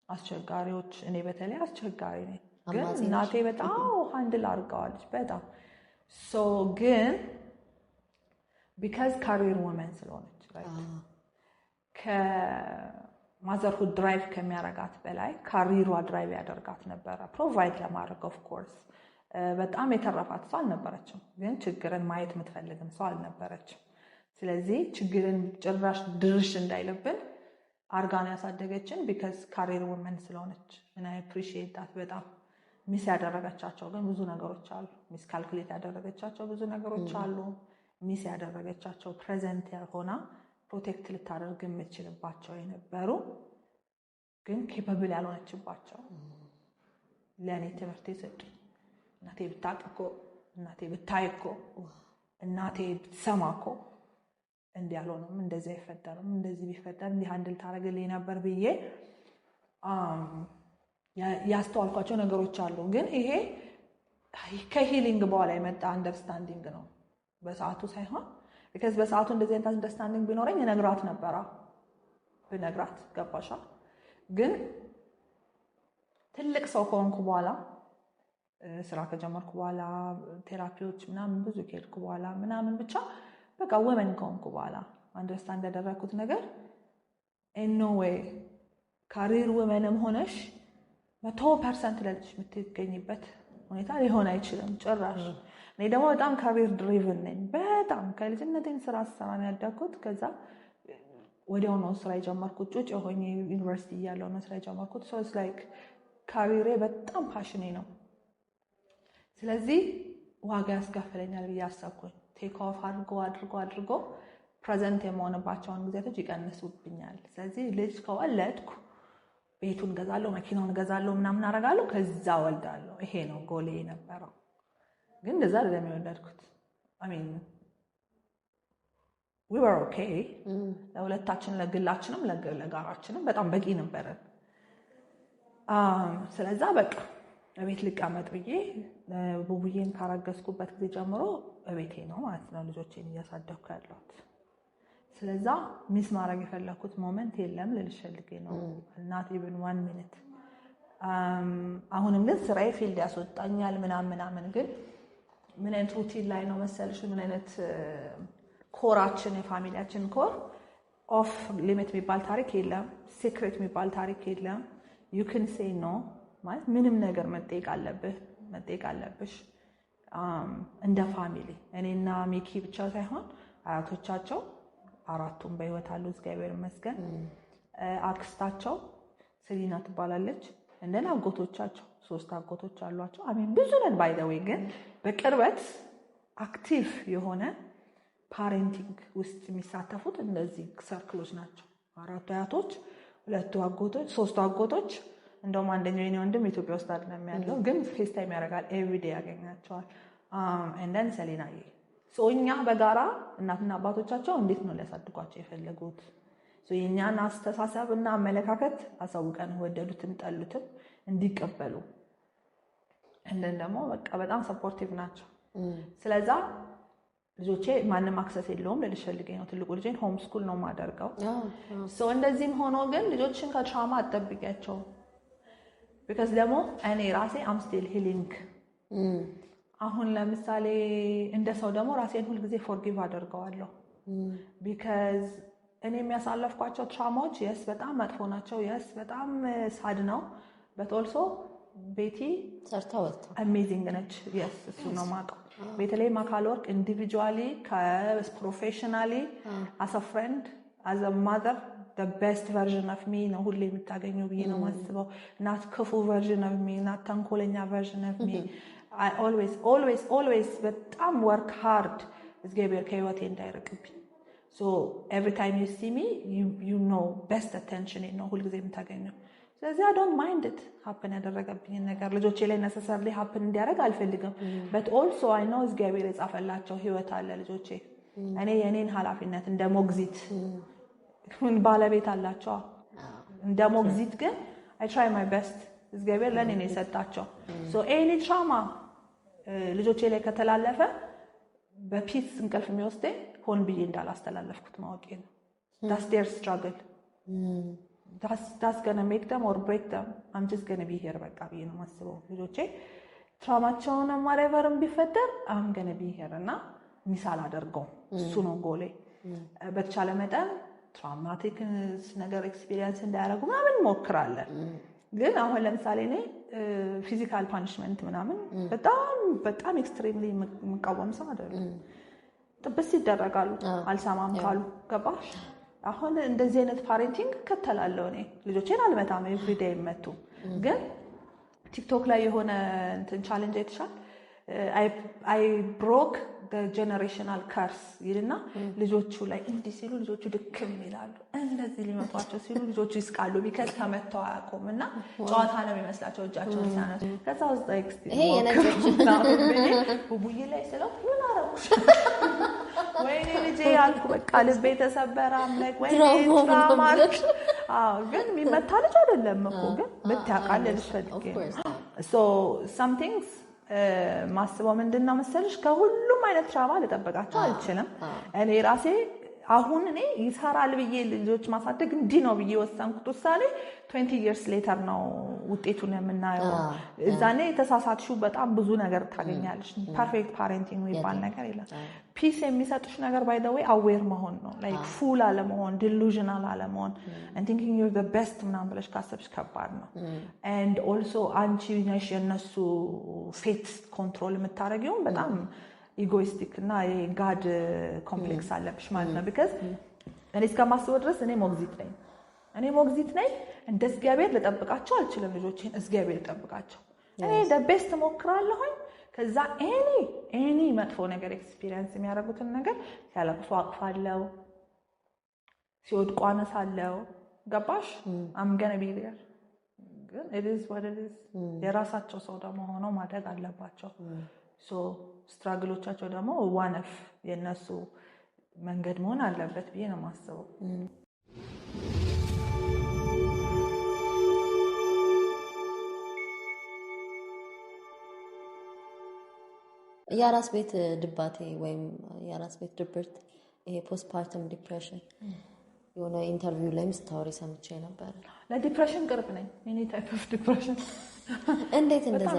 አስቸጋሪዎች። እኔ በተለይ አስቸጋሪ ነኝ፣ ግን እናቴ በጣም ሃንድል አድርገዋለች በጣም ግን ቢካዝ ካሪር ወመን ስለሆነች ከማዘርሁድ ድራይቭ ከሚያረጋት በላይ ካሪሯ ድራይቭ ያደርጋት ነበረ። ፕሮቫይድ ለማድረግ ኦፍ ኮርስ በጣም የተረፋት ሰው አልነበረችም፣ ግን ችግርን ማየት የምትፈልግም ሰው አልነበረችም። ስለዚህ ችግርን ጭራሽ ድርሽ እንዳይልብን አርጋን ያሳደገችን ቢካዝ ካሪር ወመን ስለሆነች እና አፕሪሺየት ዳት። በጣም ሚስ ያደረገቻቸው ግን ብዙ ነገሮች አሉ። ሚስ ካልኩሌት ያደረገቻቸው ብዙ ነገሮች አሉ። ሚስ ያደረገቻቸው ፕሬዘንት ሆና ፕሮቴክት ልታደርግ የምትችልባቸው የነበሩ ግን ኬፐብል ያልሆነችባቸው ለእኔ ትምህርት የሰጡ። እናቴ ብታውቅ እኮ፣ እናቴ ብታይ እኮ፣ እናቴ ብትሰማ እኮ እንዲህ አልሆነም፣ እንደዚህ አይፈጠርም፣ እንደዚህ ቢፈጠር እንዲህ ሃንድል ታደርግልኝ ነበር ብዬ ያስተዋልኳቸው ነገሮች አሉ። ግን ይሄ ከሂሊንግ በኋላ የመጣ አንደርስታንዲንግ ነው፣ በሰዓቱ ሳይሆን። ቢካዝ በሰዓቱ እንደዚህ አይነት አንደርስታንዲንግ ቢኖረኝ እነግራት ነበራ፣ ብነግራት ገባሻ። ግን ትልቅ ሰው ከሆንኩ በኋላ ስራ ከጀመርኩ በኋላ ቴራፒዎች ምናምን ብዙ ከሄድኩ በኋላ ምናምን ብቻ በቃ ወመን ከሆንኩ በኋላ አንደርስታንድ ያደረኩት ነገር ኖ ዌይ ካሪር ወመንም ሆነሽ 100% ለልጅ የምትገኝበት ሁኔታ ሊሆን አይችልም ጭራሽ። እኔ ደግሞ በጣም ካሪር ድሪቭን ነኝ። በጣም ከልጅነቴን ስራ ስሰራ ነው ያደግኩት። ከዛ ወዲያው ነው ስራ የጀመርኩት። ጩጭ ሆኜ ዩኒቨርሲቲ እያለሁ ነው ስራ የጀመርኩት። ሶ ኢትስ ላይክ ካሪሬ በጣም ፓሽኔ ነው። ስለዚህ ዋጋ ያስከፍለኛል ብዬ አሰብኩኝ። ቴክ ኦፍ አድርጎ ፕሬዘንት የመሆንባቸውን ጊዜቶች ይቀንሱብኛል። ስለዚህ ልጅ ከወለድኩ ቤቱን ገዛለሁ፣ መኪናውን ገዛለሁ፣ ምናምን አደርጋለሁ፣ ከዛ ወልዳለሁ። ይሄ ነው ጎሌ የነበረው። ግን እንደዛ አይደለም የወለድኩት። አሜን we were okay ለሁለታችን፣ ለግላችንም ለጋራችንም በጣም በቂ ነበረን። ስለዛ በቃ ቤት ልቀመጥ ብዬ ቡቡዬን ካረገዝኩበት ጊዜ ጀምሮ እቤቴ ነው ማለት ነው ልጆቼን እያሳደግኩ ያለሁት። ስለዛ ሚስ ማድረግ የፈለኩት ሞመንት የለም ልልሽ ፈልጌ ነው። not even 1 minute። አሁንም ግን ስራዬ ፊልድ ያስወጣኛል ምናምን ግን ምን አይነት ሩቲን ላይ ነው መሰልሽ? ምን አይነት ኮራችን የፋሚሊያችን ኮር ኦፍ ሊሚት የሚባል ታሪክ የለም። ሲክሬት የሚባል ታሪክ የለም። you can say no ማለት ምንም ነገር መጠየቅ አለብሽ እንደ ፋሚሊ። እኔና ሚኪ ብቻ ሳይሆን አያቶቻቸው 4ቱም በህይወት አሉ እግዚአብሔር ይመስገን። አክስታቸው ሰሊና ትባላለች። እንደና አጎቶቻቸው 3 አጎቶች አሏቸው። አሜን ብዙ ነን ባይ ዘ ዌይ። ግን በቅርበት አክቲቭ የሆነ ፓሬንቲንግ ውስጥ የሚሳተፉት እነዚህ ሰርክሎች ናቸው። 4ቱ አያቶች፣ 2 አጎቶች፣ 3 አጎቶች። እንደውም አንደኛው የኔ ወንድም ኢትዮጵያ ውስጥ አይደለም ያለው ግን ፌስ ታይም ያደርጋል። ኤቭሪዴ ያገኛቸዋል። እንደን ሰሊናዬ እኛ በጋራ እናትና አባቶቻቸው እንዴት ነው ሊያሳድጓቸው የፈለጉት? የእኛን አስተሳሰብና አመለካከት አሳውቀን ወደዱትም ጠሉትም እንዲቀበሉ እንደን ደግሞ በቃ በጣም ሰፖርቲቭ ናቸው። ስለዛ ልጆቼ ማንም አክሰስ የለውም ልልሽ ፈልጌ ነው። ትልቁ ልጄን ሆም ስኩል ነው የማደርገው። እንደዚህም ሆኖ ግን ልጆችን ከትራውማ አትጠብቂያቸው። ቢካዝ ደግሞ እኔ ራሴ አም ስቲል ሂሊንግ። አሁን ለምሳሌ እንደ ሰው ደግሞ ራሴን ሁልጊዜ ፎርጊቭ አደርገዋለሁ። ቢካዝ እኔ የሚያሳለፍኳቸው ትራውማዎች የስ በጣም መጥፎ ናቸው። የስ በጣም ሳድ ነው። በት ኦልሶ ቤቲ ሰርታ ወጣ አሜዚንግ ነች። የስ እሱ ነው የማውቀው። በተለይ አካል ወርክ ኢንዲቪጁዋሊ ከፕሮፌሽናሊ አስ አ ፍሬንድ አስ አ ማዘር the best version of me ነው ሁሌ የምታገኘው ብዬ ነው የማስበው። ናት ክፉ version of me፣ ናት ተንኮለኛ version of me። I always በጣም work hard እግዚአብሔር ከህይወቴ እንዳይርቅብኝ። so every time you see me you know best attention ነው ሁልጊዜ የምታገኘው። ስለዚህ I don't mind it happen ያደረገብኝ ነገር ልጆቼ ላይ necessarily happen እንዲያደርግ አልፈልግም። but also I know እግዚአብሔር የጻፈላቸው ህይወት አለ ልጆቼ። እኔ የኔን ኃላፊነት እንደ ሞግዚት ምን ባለቤት አላቸው እንደ ሞግዚት ግን I try my best እግዚአብሔር ለኔ ነው የሰጣቸው። so any trauma ልጆቼ ላይ ከተላለፈ በፒስ እንቅልፍ የሚወስደኝ ሆን ብዬ እንዳላስተላለፍኩት ማወቄ ነው። that's their struggle that's gonna make them or break them. I'm just gonna be here በቃ ብዬ ነው የማስበው። ልጆቼ ትራውማቸውን whateverም ቢፈጠር I'm gonna be here እና ሚሳል አደርገው እሱ ነው ጎሌ። በተቻለ መጠን ትራውማቲክ ነገር ኤክስፒሪየንስ እንዳያደርጉ ምናምን ሞክራለን። ግን አሁን ለምሳሌ እኔ ፊዚካል ፓኒሽመንት ምናምን በጣም ኤክስትሪምሊ የምቃወም ሰው አይደለም። ጥብስ ይደረጋሉ አልሰማም ካሉ ገባሽ? አሁን እንደዚህ አይነት ፓሬንቲንግ ከተላለሁ እኔ ልጆቼን አልመታም። ኤቭሪዴይ መቱ። ግን ቲክቶክ ላይ የሆነ እንትን ቻሌንጅ አይተሻል? I broke the generational curse ይልና ልጆቹ ላይ እንዲህ ሲሉ ልጆቹ ድክም ይላሉ። እንደዚህ ሊመቷቸው ሲሉ ልጆቹ ይስቃሉ። ቢከስ ተመተው አያውቁምና ጨዋታ ነው የሚመስላቸው እጃቸውን ሲያነሱ። ከዛ ውስጥ ይሄ የነገርኩሽ ቡቡዬ ላይ ስለው ምን አረኩሽ? ወይኔ ልጄ ያልኩ በቃ ልቤ ተሰበረ። አምላክ ወይኔ ትራማርክ። ግን የሚመታ ልጅ አይደለም እኮ ግን ብታቃለልሽ ፈልጌ so some things ማስበው ምንድነው መሰልሽ ከሁሉም አይነት ትራውማ ልጠብቃቸው አልችልም። እኔ ራሴ አሁን እኔ ይሰራል ብዬ ልጆች ማሳደግ እንዲህ ነው ብዬ ወሰንኩት ውሳኔ 20 years later ነው ውጤቱን የምናየው። እዛኔ የተሳሳትሽው በጣም ብዙ ነገር ታገኛለሽ። ፐርፌክት ፓሬንቲንግ የሚባል ነገር የለም። ፒስ የሚሰጥሽ ነገር ባይ ዘ ዌይ አዌር መሆን ነው። ላይክ ፉል አለመሆን፣ ዲሉዥናል አለመሆን and thinking you're the best ምናምን ብለሽ ካሰብሽ ከባድ ነው። and also አንቺ ነሽ የነሱ ፌት ኮንትሮል የምታረጊው በጣም ኢጎይስቲክ እና የጋድ ኮምፕሌክስ አለብሽ ማለት ነው። because እኔ እስከማስበው ድረስ እኔ ሞግዚት ነኝ። እንደ እግዚአብሔር ልጠብቃቸው አልችልም ልጆቼን። እግዚአብሔር ልጠብቃቸው እኔ the best ሞክራለሁኝ። ከዛ ኤኒ መጥፎ ነገር ኤክስፒሪየንስ የሚያደርጉትን ነገር ሲያለቅሱ አቅፋለሁ፣ ሲወድቁ አነሳለሁ። ገባሽ? I'm gonna be there ግን it is what it is። የራሳቸው ሰው ደግሞ ሆነው ማድረግ አለባቸው። ሶ ስትራግሎቻቸው ደግሞ ዋነፍ የነሱ መንገድ መሆን አለበት ብዬ ነው የማስበው። የአራስ ቤት ድባቴ ወይም የአራስ ቤት ድብርት ይሄ ፖስትፓርተም ዲፕሬሽን የሆነ ኢንተርቪው ላይ ስታወሪ ሰምቼ ነበር። ለዲፕሬሽን ቅርብ ነኝ። እኔ ታይፕ ኦፍ ዲፕሬሽን እንዴት እንደዛ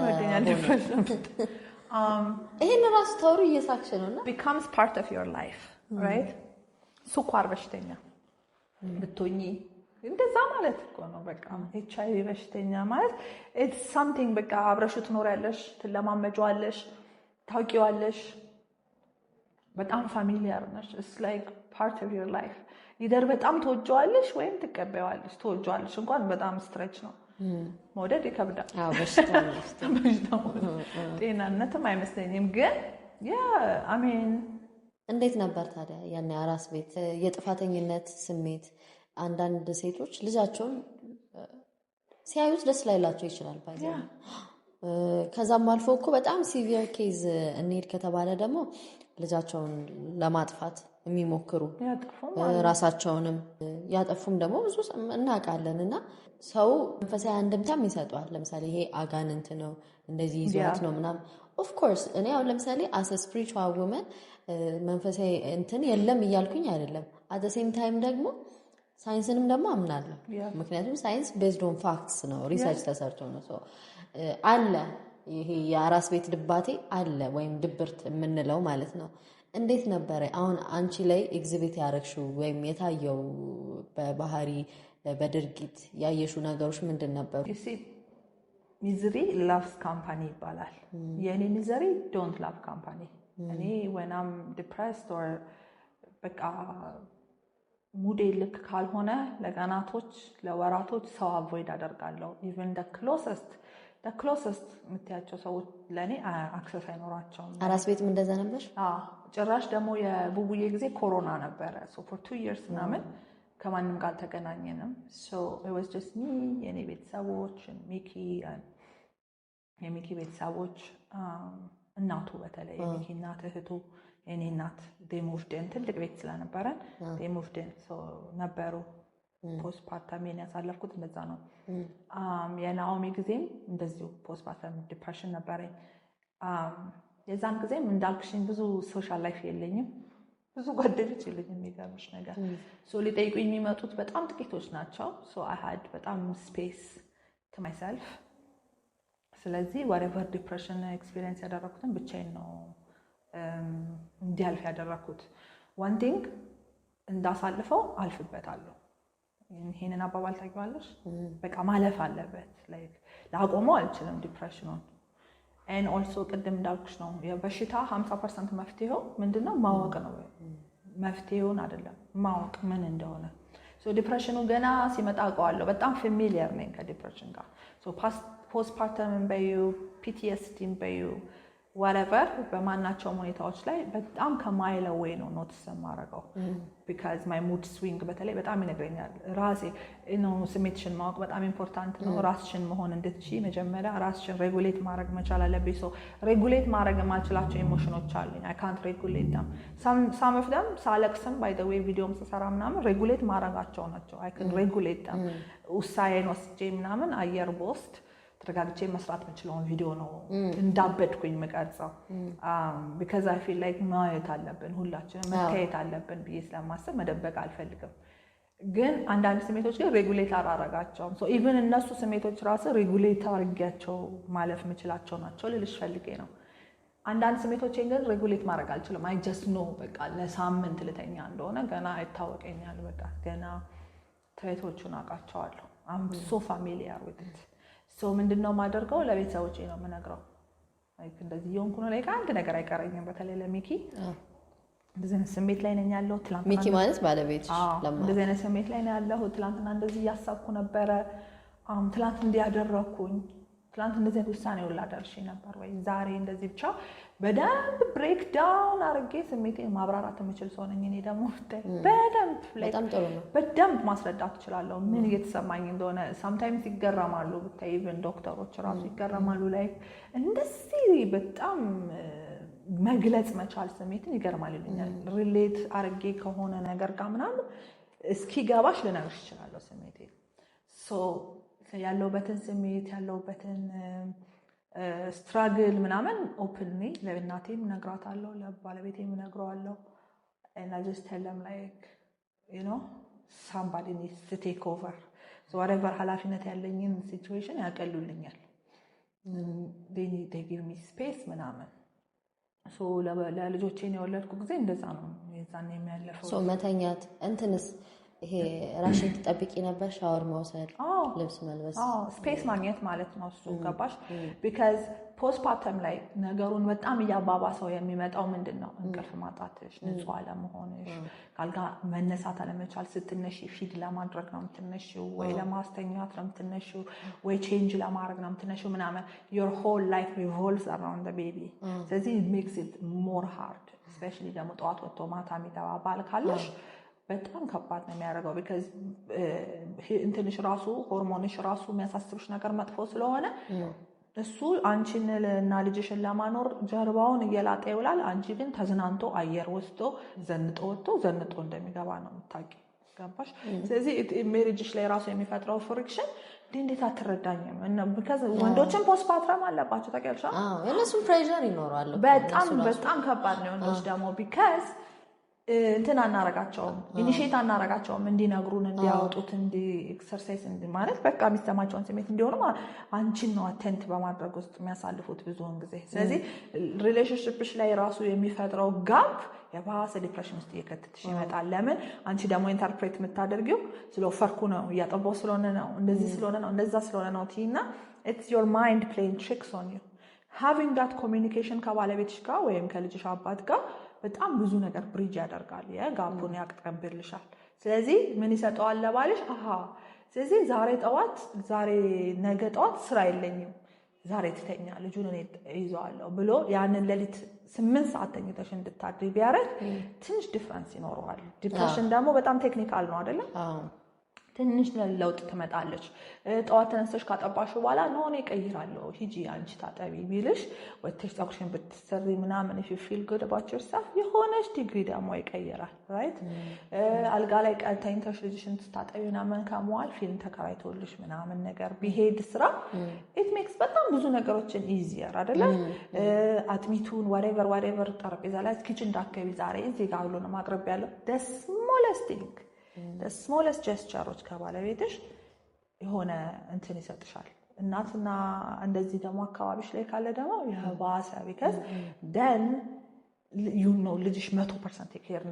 ይሄን ራሱ ታወሪ እየሳቅሽ ነውና becomes part of your life right ስኳር በሽተኛ ብትሆኚ እንደዛ ማለት እኮ ነው። በቃ HIV በሽተኛ ማለት it's something በቃ አብረሹ ትኖሪያለሽ፣ ትለማመጪዋለሽ፣ ታውቂዋለሽ፣ በጣም ፋሚሊያር ነሽ። it's like part of your life either በጣም ትወጂዋለሽ ወይም ትቀበይዋለሽ። ትወጂዋለሽ እንኳን በጣም ስትሬች ነው። መውደድ ይከብዳል። አዎ በሽታው ጤናነትም አይመስለኝም። ግን አሜን እንዴት ነበር ታዲያ ያን አራስ ቤት የጥፋተኝነት ስሜት? አንዳንድ ሴቶች ልጃቸውን ሲያዩት ደስ ላይላቸው ይችላል ባይዘው። ከዛም አልፎ እኮ በጣም ሲቪር ኬዝ እንሂድ ከተባለ ደግሞ ልጃቸውን ለማጥፋት የሚሞክሩ ራሳቸውንም ያጠፉም ደግሞ ብዙ እናውቃለን። እና ሰው መንፈሳዊ አንድምታም ይሰጧል። ለምሳሌ ይሄ አጋንንት ነው እንደዚህ ይዟት ነው ምናምን። ኦፍ ኮርስ እኔ አሁን ለምሳሌ አስ ስፒሪቹዋል ውመን መንፈሳዊ እንትን የለም እያልኩኝ አይደለም። አት ሴም ታይም ደግሞ ሳይንስንም ደግሞ አምናለሁ። ምክንያቱም ሳይንስ ቤዝድ ኦን ፋክትስ ነው፣ ሪሰርች ተሰርቶ ነው። አለ ይሄ የአራስ ቤት ድባቴ አለ ወይም ድብርት የምንለው ማለት ነው። እንዴት ነበረ አሁን አንቺ ላይ ኤግዚቢት ያደረግሽው ወይም የታየው በባህሪ በድርጊት ያየሹ ነገሮች ምንድን ነበሩ? ሚዝሪ ላቭስ ካምፓኒ ይባላል። የእኔ ሚዘሪ ዶንት ላቭ ካምፓኒ። እኔ ወናም ዲፕሬስድ ኦር በቃ ሙዴ ልክ ካልሆነ ለቀናቶች ለወራቶች ሰው አቮይድ አደርጋለሁ። ኢቨን ደ ክሎሰስት የምትያቸው ሰዎች ለእኔ አክሰስ አይኖራቸውም። አራስ ቤትም እንደዛ ነበር። ጭራሽ ደግሞ የቡቡዬ ጊዜ ኮሮና ነበረ። ፎር 2 years ምናምን ከማንም ጋር አልተገናኘንም። የኔ ቤተሰቦች የሚኪ ቤተሰቦች እናቱ በተለይ የሚኪ እናት እህቱ የኔ እናት ዴሞቭድን ትልቅ ቤት ስለነበረን ዴሞቭድን ነበሩ። ፖስትፓርተም ያሳለፍኩት እንደዛ ነው። የናኦሚ ጊዜም እንደዚሁ ፖስትፓርተም ዲፕሬሽን ነበረኝ። የዛን ጊዜም እንዳልክሽኝ ብዙ ሶሻል ላይፍ የለኝም፣ ብዙ ጓደኞች የለኝም። የሚገርምሽ ነገር ሊጠይቁኝ የሚመጡት በጣም ጥቂቶች ናቸው። አይ ሃድ በጣም ስፔስ ቱ ማይሰልፍ። ስለዚህ ወሬቨር ዲፕሬሽን ኤክስፒሪየንስ ያደረኩትን ብቻዬን ነው እንዲያልፍ ያደረኩት። ዋን ቲንግ እንዳሳልፈው አልፍበታለሁ። ይሄንን አባባል ታውቂዋለሽ? በቃ ማለፍ አለበት። ላቆመው አልችልም ዲፕሬሽኑን። ኤን ኦልሶ ቅድም እንዳልኩሽ ነው የበሽታ 50% መፍትሄው ምንድነው? ማወቅ ነው። መፍትሄውን አይደለም ማወቅ ምን እንደሆነ። ዲፕሬሽኑ ገና ሲመጣ አውቀዋለሁ። በጣም ፌሚሊየር ነኝ ከዲፕሬሽን ጋር። ፖስትፓርተም በዩ ፒቲኤስዲን በዩ whatever በማናቸውም ሁኔታዎች ላይ በጣም ከማይለው ወይ ነው ኖትስ የማደርገው። ቢካዝ ማይ ሙድ ስዊንግ በተለይ በጣም ይነግረኛል። ራሴ ነው ስሜትሽን ማወቅ በጣም ኢምፖርታንት ነው። ራስሽን መሆን እንድትችይ መጀመሪያ ራስሽን ሬጉሌት ማድረግ መቻል አለብሽ። ሬጉሌት ማድረግ የማልችላቸው ኢሞሽኖች አሉኝ። አይ ካንት ሬጉሌት ደም ሳም ኦፍ ደም ሳለቅስም ባይ ዘ ዌይ ቪዲዮም ስሰራ ምናምን ሬጉሌት ማድረጋቸው ናቸው። አይ ካን ሬጉሌት ደም ውሳኔን ወስጄ ምናምን አየር በውስጥ ተረጋግቼ መስራት የምችለውን ቪዲዮ ነው እንዳበድኩኝ መቀርጸው። ቢካዝ አይ ፊል ላይክ ማየት አለብን፣ ሁላችንም መታየት አለብን ብዬ ስለማስብ መደበቅ አልፈልግም። ግን አንዳንድ ስሜቶች ግን ሬጉሌት አላረጋቸውም። ኢቨን እነሱ ስሜቶች ራሱ ሬጉሌት አድርጊያቸው ማለፍ የምችላቸው ናቸው ልልሽ ፈልጌ ነው። አንዳንድ ስሜቶችን ግን ሬጉሌት ማድረግ አልችልም። አይ ጀስት ኖ በቃ ለሳምንት ልተኛ እንደሆነ ገና ይታወቀኛል። በቃ ገና ትሬቶቹን አውቃቸዋለሁ። አም ሶ ፋሚሊያር ዊዝ ኢት። ምንድነው የማደርገው? ለቤተሰቦቼ ነው የምነግረው። እንደዚህ የሆንኩ ነው። አንድ ነገር አይቀረኝም። በተለይ ለሚኪ እንደዚህ አይነት ስሜት ላይ ነኝ ያለው። ሚኪ ማለት ባለቤት እንደዚህ አይነት ስሜት ላይ ነው ያለው። ትላንትና እንደዚህ እያሳብኩ ነበረ። ትላንት እንዲያደረኩኝ ትላንት እንደዚህ አይነት ውሳኔ ሁላ ደርሼ ነበር ወይ ዛሬ እንደዚህ ብቻ በደንብ ብሬክ ዳውን አድርጌ ስሜቴን ማብራራት የምችል ሰው ነኝ። እኔ ደግሞ በደንብ ማስረዳት እችላለሁ ምን እየተሰማኝ እንደሆነ። ሳምታይምስ ይገረማሉ ብታይ፣ ኢቭን ዶክተሮች ራሱ ይገረማሉ። ላይ እንደዚህ በጣም መግለጽ መቻል ስሜትን ይገርማል ይሉኛል። ሪሌት አድርጌ ከሆነ ነገር ጋር ምናምን እስኪገባሽ ልነግርሽ እችላለሁ ስሜቴን። ያለውበትን ስሜት ያለውበትን ስትራግል ምናምን ኦፕንሊ ለእናቴም እነግራታለሁ ለባለቤቴም እነግረዋለሁ and I just tell them like you know somebody needs to take over so whatever ኃላፊነት ያለኝን ሲቹዌሽን ያቀሉልኛል they give me space ምናምን so ለልጆቼን የወለድኩ ጊዜ እንደዛ ነው የዛን የሚያለፈው so መተኛት እንትንስ ይሄ ራሽን ተጠብቂ ነበር ሻወር መውሰድ ልብስ መልበስ ስፔስ ማግኘት ማለት ነው እሱ ገባሽ because postpartum ላይ ነገሩን በጣም ያባባሰው የሚመጣው ምንድነው እንቅልፍ ማጣትሽ ንጹህ አለመሆንሽ ካልጋ መነሳት አለመቻል ስትነሺ ፊድ ለማድረግ ነው የምትነሺው ወይ ለማስተኛት ነው የምትነሺው ወይ ቼንጅ ለማድረግ ነው የምትነሺው ምናምን your whole life revolves around the baby ስለዚህ it makes it more hard especially ደግሞ ጠዋት ወጥቶ ማታ የሚገባ ባል ካለሽ በጣም ከባድ ነው የሚያደርገው because እንትንሽ ራሱ ሆርሞንሽ ራሱ የሚያሳስብሽ ነገር መጥፎ ስለሆነ እሱ አንቺንና ልጅሽን ለማኖር ጀርባውን እየላጠ ይውላል አንቺ ግን ተዝናንቶ አየር ወስዶ ዘንጦ እንደሚገባ ነው የምታውቂው ገባሽ ስለዚህ ሜሪጅሽ ላይ ራሱ የሚፈጥረው ፍሪክሽን እንዴት አትረዳኝም እና because ወንዶችን ፖስትፓርተም አለባቸው ታውቂያለሽ እነሱም ፕሬሸር ይኖራሉ በጣም ከባድ ነው ወንዶች ደግሞ because እንትን አናረጋቸውም ኢኒሺየት አናረጋቸውም እንዲነግሩን እንዲያወጡት እንዲ ኤክሰርሳይዝ እንዲ ማለት በቃ የሚሰማቸውን ስሜት እንዲሆኑ አንቺን ነው አቴንት በማድረግ ውስጥ የሚያሳልፉት ብዙውን ጊዜ ስለዚህ ሪሌሽንሺፕሽ ላይ ራሱ የሚፈጥረው ጋፕ የባሰ ዲፕሬሽን ውስጥ እየከተትሽ ይመጣል ለምን አንቺ ደግሞ ኢንተርፕሬት የምታደርጊው ስለፈርኩ ነው እያጠባው ስለሆነ ነው እንደዚህ ስለሆነ ነው እንደዛ ስለሆነ ነው ቲና it's your mind playing tricks on you having that communication ከባለቤትሽ ጋር ወይም ከልጅሽ አባት ጋር በጣም ብዙ ነገር ብሪጅ ያደርጋል የጋፑን ያቀርብልሻል ስለዚህ ምን ይሰጣዋል ለባልሽ ስለዚህ ዛሬ ነገ ጠዋት ስራ የለኝም ዛሬ ትተኛ ልጁን እኔ ይዘዋለሁ ብሎ ያንን ለሊት 8 ሰዓት ተኝተሽ እንድታድሪ ቢያረግ ትንሽ ዲፈረንስ ይኖረዋል ዲፕሬሽን ደግሞ በጣም ቴክኒካል ነው አይደል ትንሽ ለውጥ ትመጣለች ጠዋት ተነስተሽ ካጠባሽ በኋላ ነው እኔ ቀይራለሁ ሂጂ አንቺ ታጠቢ ቢልሽ ወጥተሽ ጸጉርሽን ብትሰሪ ምናምን if you feel good about yourself የሆነሽ ዲግሪ ደግሞ ይቀየራል right አልጋ ላይ ቀንተሽ ልጅሽን ታጠቢ ምናምን ከመዋል ፊልም ተከራይቶልሽ ምናምን ነገር ቢሄድ ስራ it makes በጣም ብዙ ነገሮችን easier አይደለ አጥሚቱን whatever ጠረጴዛ ላይ ኪችን እንዳከቢ ዛሬ እዚህ ጋር ሁሉ ነው ማቅረብ ያለው the smallest thing the smallest gestures ከባለቤትሽ የሆነ እንትን ይሰጥሻል እናትና እንደዚህ ደግሞ አካባቢሽ ላይ ካለ ደግሞ የባሰ because then you know ልጅሽ 100% ኬር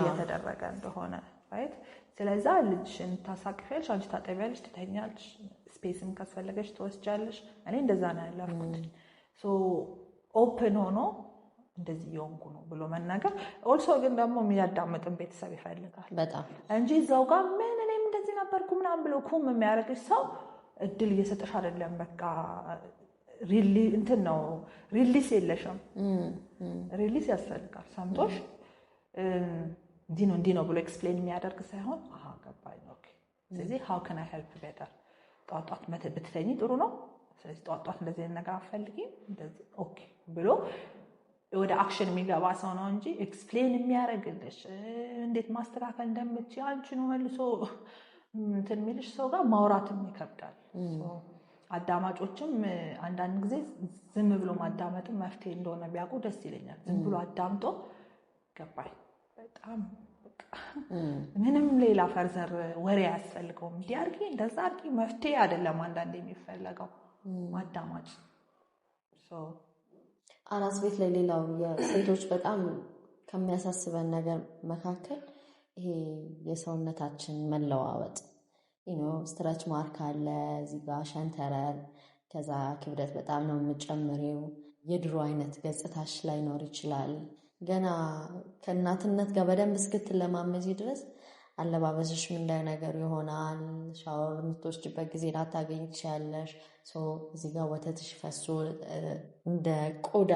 እየተደረገ እንደሆነ right ስለዚህ ልጅሽን ታሳቅፊያለሽ አንቺ ታጠቢያለሽ ትተኛለሽ ስፔስም ካስፈለገሽ ትወስጃለሽ እኔ እንደዛ ነው ያለፍኩት so open ሆኖ እንደዚህ የሆንኩ ነው ብሎ መናገር also ግን ደግሞ የሚያዳምጥን ቤተሰብ ይፈልጋል በጣም እንጂ እዛው ጋር ምን እኔም እንደዚህ ነበርኩ ምናምን ብሎ ኩም የሚያደርግሽ ሰው እድል እየሰጠሽ አይደለም በቃ ሪሊ እንትን ነው ሪሊስ የለሽም ሪሊስ ያስፈልጋል ሰምቶሽ እንዲህ ነው ብሎ ኤክስፕሌን የሚያደርግ ሳይሆን ገባኝ ኦኬ ስለዚህ how can I help better ጧት ብትተኝ ጥሩ ነው ስለዚህ ጧት እንደዚህ ነገር አፈልጊ እንደዚህ ኦኬ ብሎ ወደ አክሽን የሚገባ ሰው ነው እንጂ ኤክስፕሌን የሚያደርግልሽ እንዴት ማስተካከል እንደምትችይ አንቺ ነው መልሶ እንትን የሚልሽ ሰው ጋር ማውራትም ይከብዳል አዳማጮችም አንዳንድ ጊዜ ዝም ብሎ ማዳመጥም መፍትሄ እንደሆነ ቢያውቁ ደስ ይለኛል ዝም ብሎ አዳምጦ ገባኝ በጣም ምንም ሌላ ፈርዘር ወሬ ያስፈልገው እንዲያርጊ እንደዛ አርጊ መፍትሄ አይደለም አንዳንዴ የሚፈልገው ማዳማጭ አራስ ቤት ላይ ሌላው የሴቶች በጣም ከሚያሳስበን ነገር መካከል ይሄ የሰውነታችን መለዋወጥ ስትረች ማርክ አለ እዚህ ጋር ሸንተረር ከዛ ክብደት በጣም ነው የምጨምረው የድሮ አይነት ገጽታሽ ላይ ኖር ይችላል ገና ከእናትነት ጋር በደንብ እስክትለማመጂ ድረስ አለባበስሽ ምን ላይ ነገር ይሆናል ሻወር የምትወስጂበት ጊዜ ላታገኝ ትችያለሽ እዚህ ጋር ወተትሽ ፈሶ እንደ ቆዳ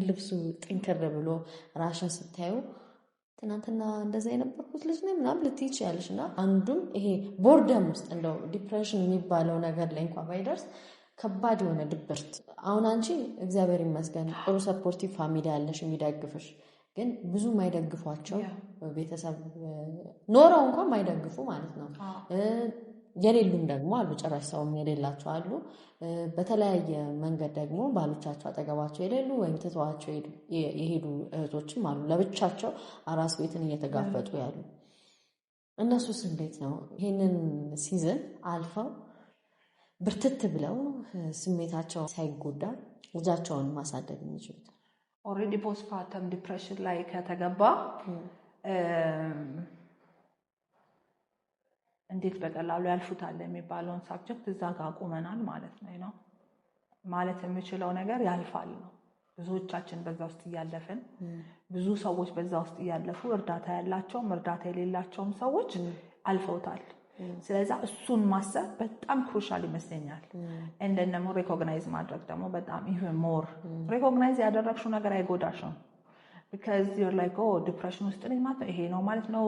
ልብሱ ጥንክር ብሎ ራሽን ስታዩ ትናንትና እንደዛ የነበርኩት ልጅ ነኝ ምናምን ልትይ ትችያለሽ እና አንዱም ይሄ ቦርደም ውስጥ እንደው ዲፕሬሽን የሚባለው ነገር ላይ እንኳን ባይደርስ ከባድ የሆነ ድብርት አሁን አንቺ እግዚአብሔር ይመስገን ጥሩ ሰፖርቲቭ ፋሚሊ ያለሽ የሚደግፍሽ ግን ብዙ ማይደግፏቸው ቤተሰብ ኖረው እንኳን ማይደግፉ ማለት ነው የሌሉም ደግሞ አሉ፣ ጭራሽ ሰውም የሌላቸው አሉ። በተለያየ መንገድ ደግሞ ባሎቻቸው አጠገባቸው የሌሉ ወይም ትተዋቸው የሄዱ እህቶችም አሉ፣ ለብቻቸው አራስ ቤትን እየተጋፈጡ ያሉ። እነሱስ እንዴት ነው ይህንን ሲዝን አልፈው ብርትት ብለው ስሜታቸው ሳይጎዳ ልጃቸውን ማሳደግ የሚችሉት? ኦልሬዲ ፖስትፓርተም ዲፕሬሽን ላይ ከተገባ እንዴት በቀላሉ ያልፉታል የሚባለውን ሳብጀክት እዛ ጋር ቁመናል ማለት ነው። ማለት የምችለው ነገር ያልፋል ነው። ብዙዎቻችን በዛ ውስጥ እያለፍን፣ ብዙ ሰዎች በዛ ውስጥ እያለፉ እርዳታ ያላቸውም እርዳታ የሌላቸውም ሰዎች አልፈውታል። ስለዛ እሱን ማሰብ በጣም ክሩሻል ይመስለኛል። እንደን ደግሞ ሪኮግናይዝ ማድረግ ደግሞ በጣም ኢቨን ሞር ሪኮግናይዝ ያደረግሽው ነገር አይጎዳሽም። because you're like ዲፕሬሽን ውስጥ ነኝ ማለት ነው ይሄ ነው ማለት ነው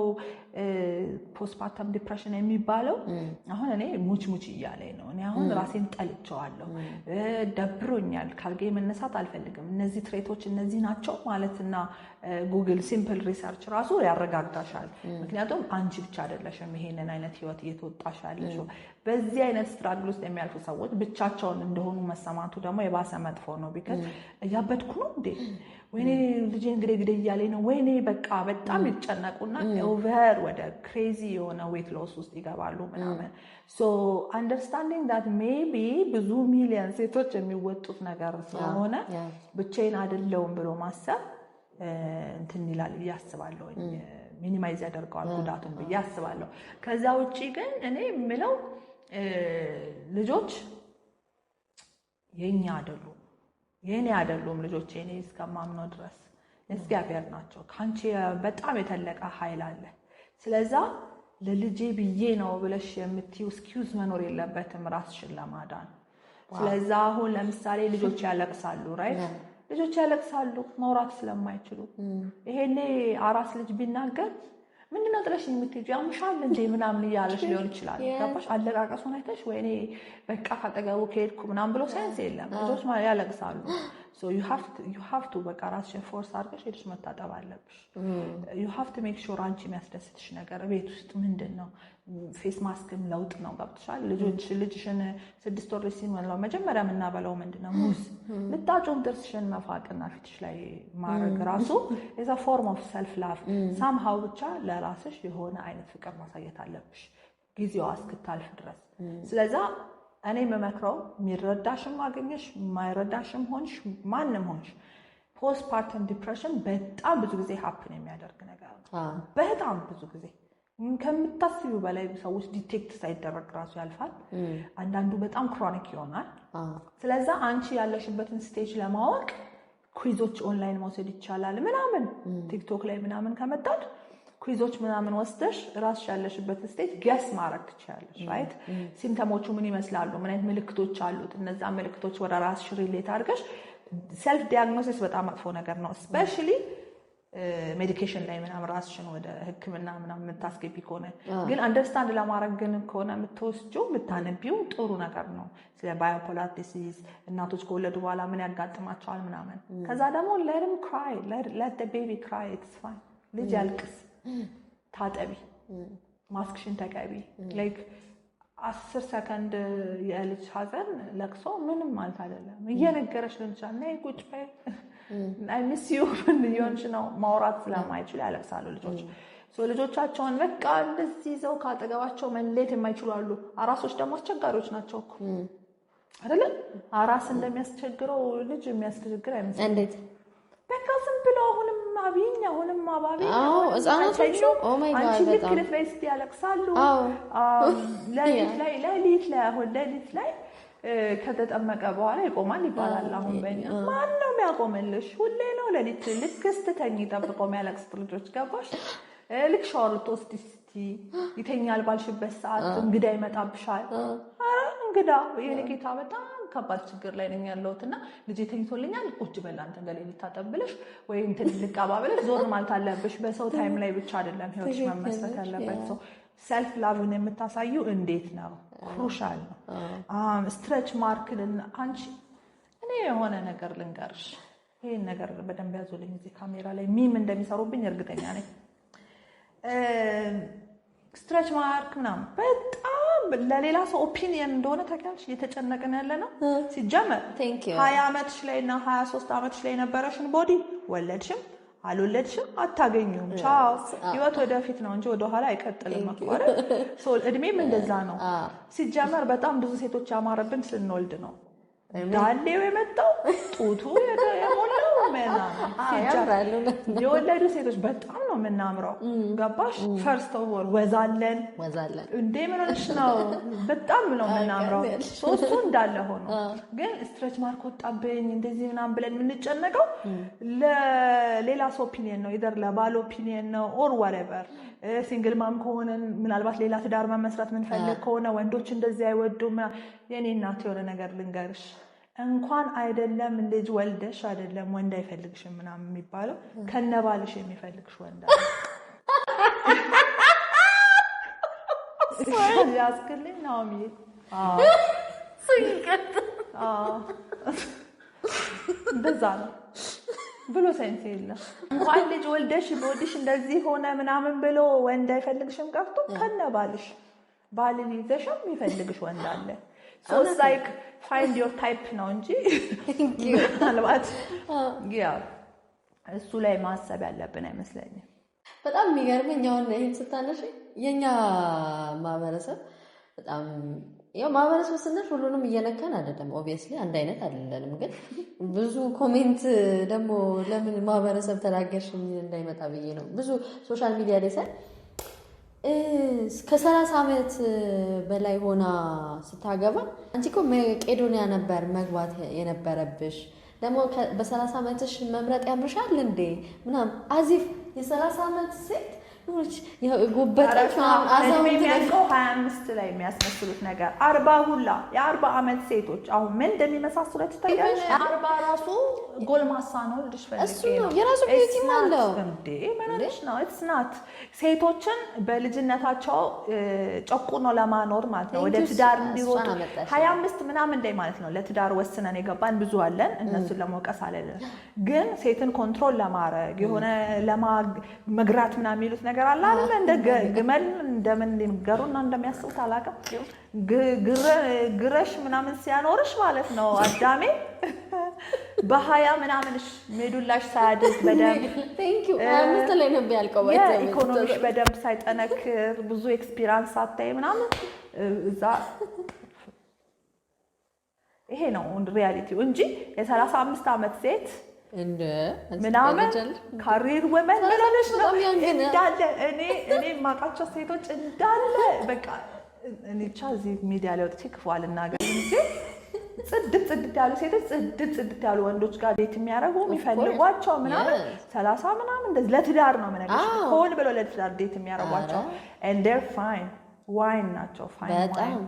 ፖስትፓርተም ዲፕሬሽን የሚባለው። አሁን እኔ ሙች እያለኝ ነው። እኔ አሁን ራሴን ጠልቼዋለሁ፣ ደብሮኛል፣ ካልጌ መነሳት አልፈልግም፣ እነዚህ ትሬቶች እነዚህ ናቸው ማለትና ጉግል ሲምፕል ሪሰርች ራሱ ያረጋጋሻል። ምክንያቱም አንቺ ብቻ አይደለሽም ይሄንን አይነት ህይወት እየተወጣሽ ያለሽው። በዚህ አይነት ስትራግል ውስጥ የሚያልፉ ሰዎች ብቻቸውን እንደሆኑ መሰማቱ ደግሞ የባሰ መጥፎ ነው። ቢካዝ እያበድኩ ነው እንዴ ወይኔ ልጄን ግዴ እያለኝ ነው ወይኔ በቃ በጣም ይጨነቁና ኦቨር ወደ ክሬዚ የሆነ ዌት ሎስ ውስጥ ይገባሉ ምናምን። ሶ አንደርስታንዲንግ ዳት ሜቢ ብዙ ሚሊዮን ሴቶች የሚወጡት ነገር ስለሆነ ብቻዬን አይደለሁም ብሎ ማሰብ እንትን ይላል ብዬ አስባለሁ። ሚኒማይዝ ያደርገዋል ጉዳቱን ብዬ አስባለሁ። ከዛ ውጪ ግን እኔ የምለው ልጆች የኛ አይደሉም፣ የኔ አይደሉም ልጆች። የኔ እስከማምነው ድረስ እግዚአብሔር ናቸው። ካንቺ በጣም የተለቀ ኃይል አለ። ስለዛ ለልጄ ብዬ ነው ብለሽ የምትይው ኤክስኪውዝ መኖር የለበትም ራስሽን ለማዳን። ስለዛ አሁን ለምሳሌ ልጆች ያለቅሳሉ፣ ራይት? ልጆች ያለቅሳሉ ማውራት ስለማይችሉ። ይሄኔ አራስ ልጅ ቢናገር ምንድነው ጥለሽኝ የምትሄጂው ያምሻል እንዴ ምናምን እያለሽ ሊሆን ይችላል። ገባሽ? አለቃቀሱን አይተሽ ወይኔ በቃ ካጠገቡ ከሄድኩ ምናምን ብሎ ሳይንስ የለም። ልጆች ያለቅሳሉ። ሶ you have to በቃ ራስሽን ፎርስ አድርገሽ ሄድሽ መታጠብ አለብሽ። you have to make sure አንቺ የሚያስደስትሽ ነገር ቤት ውስጥ ምንድነው? ፌስ ማስክም ለውጥ ነው። ገብቶሻል? ልጅሽን 6 ወር ሲሞላው መጀመሪያ የምናበላው ምንድነው? ሙዝ። ልጣጩን ጥርስሽን መፋቅና ፊትሽ ላይ ማድረግ ራሱ is a form of self love somehow ብቻ ለራስሽ የሆነ አይነት ፍቅር ማሳየት አለብሽ ጊዜዋ እስክታልፍ ድረስ። ስለዛ እኔ የምመክረው የሚረዳሽም አገኘሽ የማይረዳሽም ሆንሽ ማንም ሆንሽ ፖስትፓርተም ዲፕሬሽን በጣም ብዙ ጊዜ ሀፕን የሚያደርግ ነገር ነው። በጣም ብዙ ጊዜ ከምታስቢው በላይ ሰዎች ዲቴክት ሳይደረግ ራሱ ያልፋል። አንዳንዱ በጣም ክሮኒክ ይሆናል። ስለዛ አንቺ ያለሽበትን ስቴጅ ለማወቅ ኩዊዞች ኦንላይን መውሰድ ይቻላል ምናምን ቲክቶክ ላይ ምናምን ከመጣድ ኩዊዞች ምናምን ወስደሽ ራስሽ ያለሽበት ስቴጅ ገስ ማድረግ ትችላለሽ። ራይት? ሲምፕተሞቹ ምን ይመስላሉ? ምን አይነት ምልክቶች አሉት? እነዛ ምልክቶች ወደ ራስሽ ሪሌት አድርገሽ ሰልፍ ዲያግኖሲስ በጣም መጥፎ ነገር ነው። ስፔሻሊ ሜዲኬሽን ላይ ምናምን ራስሽን ወደ ሕክምና ምናምን የምታስገቢ ከሆነ ግን አንደርስታንድ ለማድረግ ግን ከሆነ የምትወስጂው የምታነቢው ጥሩ ነገር ነው። ስለ ባዮፖላር ዲሲዝ እናቶች ከወለዱ በኋላ ምን ያጋጥማቸዋል ምናምን። ከዛ ደግሞ let them cry, let the baby cry, it's fine። ልጅ ያልቅስ፣ ታጠቢ፣ ማስክሽን ተቀቢ። ላይክ 10 ሰከንድ የልጅ ሀዘን ለቅሶ ምንም ማለት አይደለም። እየነገረሽ ሊሆን ይችላል ነይ ቁጭ በይ አይ ሚስ ዩ ሊሆንሽ ነው። ማውራት ስለማይችሉ ያለቅሳሉ ልጆች። ልጆቻቸውን በቃ እንደዚህ ይዘው ካጠገባቸው መለየት የማይችሉ አሉ። አራሶች ደግሞ አስቸጋሪዎች ናቸው እኮ አይደለም? አራስ እንደሚያስቸግረው ልጅ የሚያስቸግር አይመስልም። እንዴት? በቃ ዝም ብለው አሁንም አባቢ ህጻናቶቹ ኦ ማይ ጋድ አንቺ ልክ ልትበይስ ያለቅሳሉ። ሌሊት ላይ ከተጠመቀ በኋላ ይቆማል ይባላል። አሁን በእኛ ማን ነው የሚያቆምልሽ? ሁሌ ነው ሌሊት ልክ ስትተኝ ጠብቀው የሚያለቅሱት ልጆች። ገባሽ? ልክ ሻወር ልትወስጂ ስትይ ይተኛል ባልሽበት ሰዓት እንግዳ ይመጣብሻል። እንግዳ የኔ ጌታ በጣም ከባድ ችግር ላይ ነኝ ያለሁት እና ልጄ ተኝቶልኛል ቁጭ በል አንተ ገሌ ልታጠብልሽ ወይ እንትን ልቃባብልሽ ዞር ማለት አለብሽ። በሰው ታይም ላይ ብቻ አይደለም ህይወትሽ መመስረት ያለበት። ሰው ሰልፍ ላቭን የምታሳዩ እንዴት ነው? ክሩሻል ነው። ስትሬች ማርክን አንቺ እኔ የሆነ ነገር ልንገርሽ፣ ይሄን ነገር በደንብ ያዙልኝ። እዚህ ካሜራ ላይ ሚም እንደሚሰሩብኝ እርግጠኛ ነኝ። ስትሬች ማርክ ምናምን በጣም ለሌላ ሰው ኦፒኒየን እንደሆነ ታውቂያለሽ እየተጨነቅን ያለ ነው ሲጀመር 20 ዓመትሽ ላይ እና 23 ዓመትሽ ላይ የነበረሽን ቦዲ ወለድሽም አልወለድሽም አታገኙም ቻው ህይወት ወደፊት ነው እንጂ ወደ ኋላ አይቀጥልም አቋረ እድሜም እንደዛ ነው ሲጀመር በጣም ብዙ ሴቶች ያማረብን ስንወልድ ነው ዳሌው የመጣው ጡቱ የሞላው ሲጀመር የወለዱ ሴቶች በጣም ነው የምናምረው ገባሽ ፈርስት ኦፍ ኦል ወዛለን እንዴ ምን ሆነሽ ነው በጣም ነው የምናምረው ሶስቱ እንዳለ ሆኖ ግን ስትሬች ማርክ ወጣብኝ እንደዚህ ምናምን ብለን የምንጨነቀው ለሌላ ሰው ኦፒኒየን ነው ይደር ለባል ኦፒኒየን ነው ኦር whatever ሲንግል ማም ከሆነ ምናልባት ሌላ ትዳር መመስረት ምን ፈልግ ከሆነ ወንዶች እንደዚህ አይወዱም የኔ እናት የሆነ ነገር ልንገርሽ እንኳን አይደለም ልጅ ወልደሽ አይደለም ወንድ አይፈልግሽም ምናምን የሚባለው ከነባልሽ የሚፈልግሽ ወንድ አለ ያስክልኝ ነው እንደዛ ነው ብሎ ሳይንስ የለም እንኳን ልጅ ወልደሽ ቦዲሽ እንደዚህ ሆነ ምናምን ብሎ ወንድ አይፈልግሽም ቀርቶ ከነባልሽ ባልን ይዘሽም የሚፈልግሽ ወንድ አለ so it's like find your type ነው እንጂ ምናልባት እሱ ላይ ማሰብ ያለብን አይመስለኝም በጣም የሚገርመኝ አሁን ይሄን ስታነሽ የኛ ማህበረሰብ በጣም ያው ማህበረሰብ ስንል ሁሉንም እየነካን አይደለም obviously አንድ አይነት አይደለም ግን ብዙ ኮሜንት ደግሞ ለምን ማህበረሰብ ተናገርሽ እንዳይመጣ ብዬ ነው ብዙ ሶሻል ሚዲያ ላይ ሳይ ከ30 ዓመት በላይ ሆና ስታገባ አንቺ እኮ መቄዶንያ ነበር መግባት የነበረብሽ ደግሞ በ30 ዓመትሽ መምረጥ ያምርሻል እንዴ ምናምን አዚፍ የ30 ዓመት ሴት ጉበታች አዛውንት ነው 25 ላይ የሚያስመስሉት ነገር 40 ሁላ የ40 ዓመት ሴቶች አሁን ምን እንደሚመሳሰሉ ትታያለሽ 40 ራሱ ጎልማሳ ነው ልጅ ፈልጌ ነው የራሱ ቢዩቲ ማለው እንዴ ማለሽ ነው it's not ሴቶችን በልጅነታቸው ጨቁኖ ለማኖር ማለት ነው ወደ ትዳር እንዲሮጡ 25 ምናምን እንደ ማለት ነው ለትዳር ወስነን የገባን ብዙ አለን እነሱን ለመውቀስ አይደለም ግን ሴትን ኮንትሮል ለማድረግ የሆነ ለማግራት ምናምን የሚሉት ነገር አለ አይደል እንደ ግመል እንደምን እንደምገሩና እንደሚያስቡት አላውቅም ግረሽ ምናምን ሲያኖርሽ ማለት ነው አዳሜ በሃያ ምናምንሽ ሜዱላሽ ሳያድግ በደም thank you አምስት ላይ ነው ያልቀው ኢኮኖሚሽ በደም ሳይጠነክር ብዙ ኤክስፒሪየንስ አታይ ምናምን እዛ ይሄ ነው ሪያሊቲው እንጂ የ35 ዓመት ሴት እንደ ምናምን ካሪር ወመን ምናለሽ ነው እንዳለ እኔ ማቃቸው ሴቶች እንዳለ በቃ እኔ ቻዚ ሚዲያ ላይ ወጥቼ ክፉ ልናገር እንጂ ጽድት ያሉ ሴቶች ጽድት ያሉ ወንዶች ጋር ዴት የሚያደርጉ የሚፈልጓቸው ምናምን 30 ምናምን እንደዚህ ለትዳር ነው ማለት ሆን ብለው ለትዳር ዴት የሚያደርጓቸው and they're fine ዋይን ናቸው ፋይን ዋይን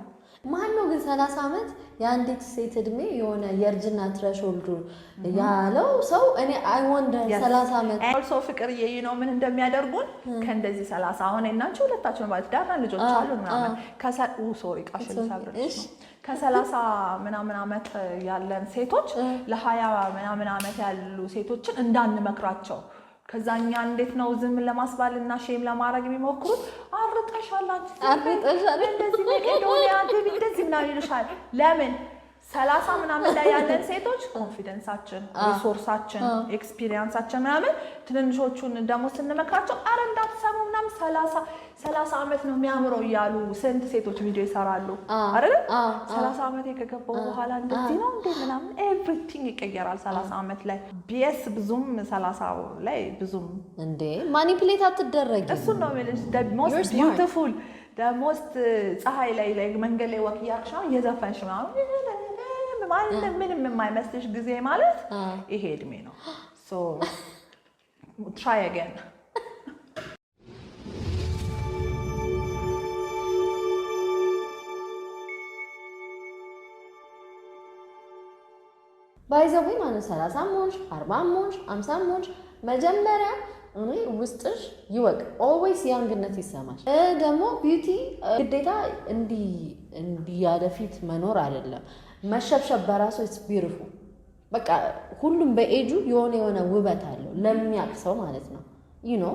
ማን ነው ግን 30 ዓመት የአንዲት ሴት እድሜ የሆነ የርጅና ትረሾልዱ ያለው ሰው እኔ አይ ወንደር 30 ዓመት also ፍቅር ነው ምን እንደሚያደርጉን ከእንደዚህ 30 አሁን እናንቺ ሁለታችሁ ማለት ዳርና ልጆች አሉ ምናምን ሶሪ ቃሽል ሳብረሽ ከ30 ምናምን ዓመት ያለን ሴቶች ለ20 ምናምን ዓመት ያሉ ሴቶችን እንዳንመክራቸው ከዛኛ እንዴት ነው ዝም ለማስባልና ሼም ለማድረግ የሚሞክሩት አርጠሻል እንደዚህ መቄዶንያ አንተ እንደዚህ ምናምን ይልሻል ለምን 30 ምናምን ላይ ያለን ሴቶች ኮንፊደንሳችን ሪሶርሳችን ኤክስፒሪየንሳችን ምናምን ትንንሾቹን ደግሞ ስንመክራቸው አረ እንዳትሰሙ ምናምን 30 ዓመት ነው የሚያምረው እያሉ ስንት ሴቶች ቪዲዮ ይሰራሉ አይደል 30 ዓመት ከገባው በኋላ እንደዚህ ነው እንዴ ምናምን ኤቭሪቲንግ ይቀየራል 30 ዓመት ላይ ቢኤስ ብዙም 30 ላይ ብዙም እንዴ ማኒፑሌት አትደረጊ እሱ ነው ማለት the most beautiful the most ፀሐይ ላይ መንገድ ላይ ወክ ያርሻ የዘፈንሽ ማለት ምንም የማይመስልሽ ጊዜ ማለት ይሄ እድሜ ነው so try again ባይዘው ማለት 30 ሞንሽ 40 ሞንሽ 50 ሞንሽ መጀመሪያ እኔ ውስጥሽ ይወቅ always ያንግነት ይሰማሽ ደግሞ ቢዩቲ ግዴታ እንዲ ያለፊት መኖር አይደለም መሸብሸብ በራሱ it's beautiful በቃ ሁሉም በኤጁ የሆነ ውበት አለው ለሚያቅ ሰው ማለት ነው you know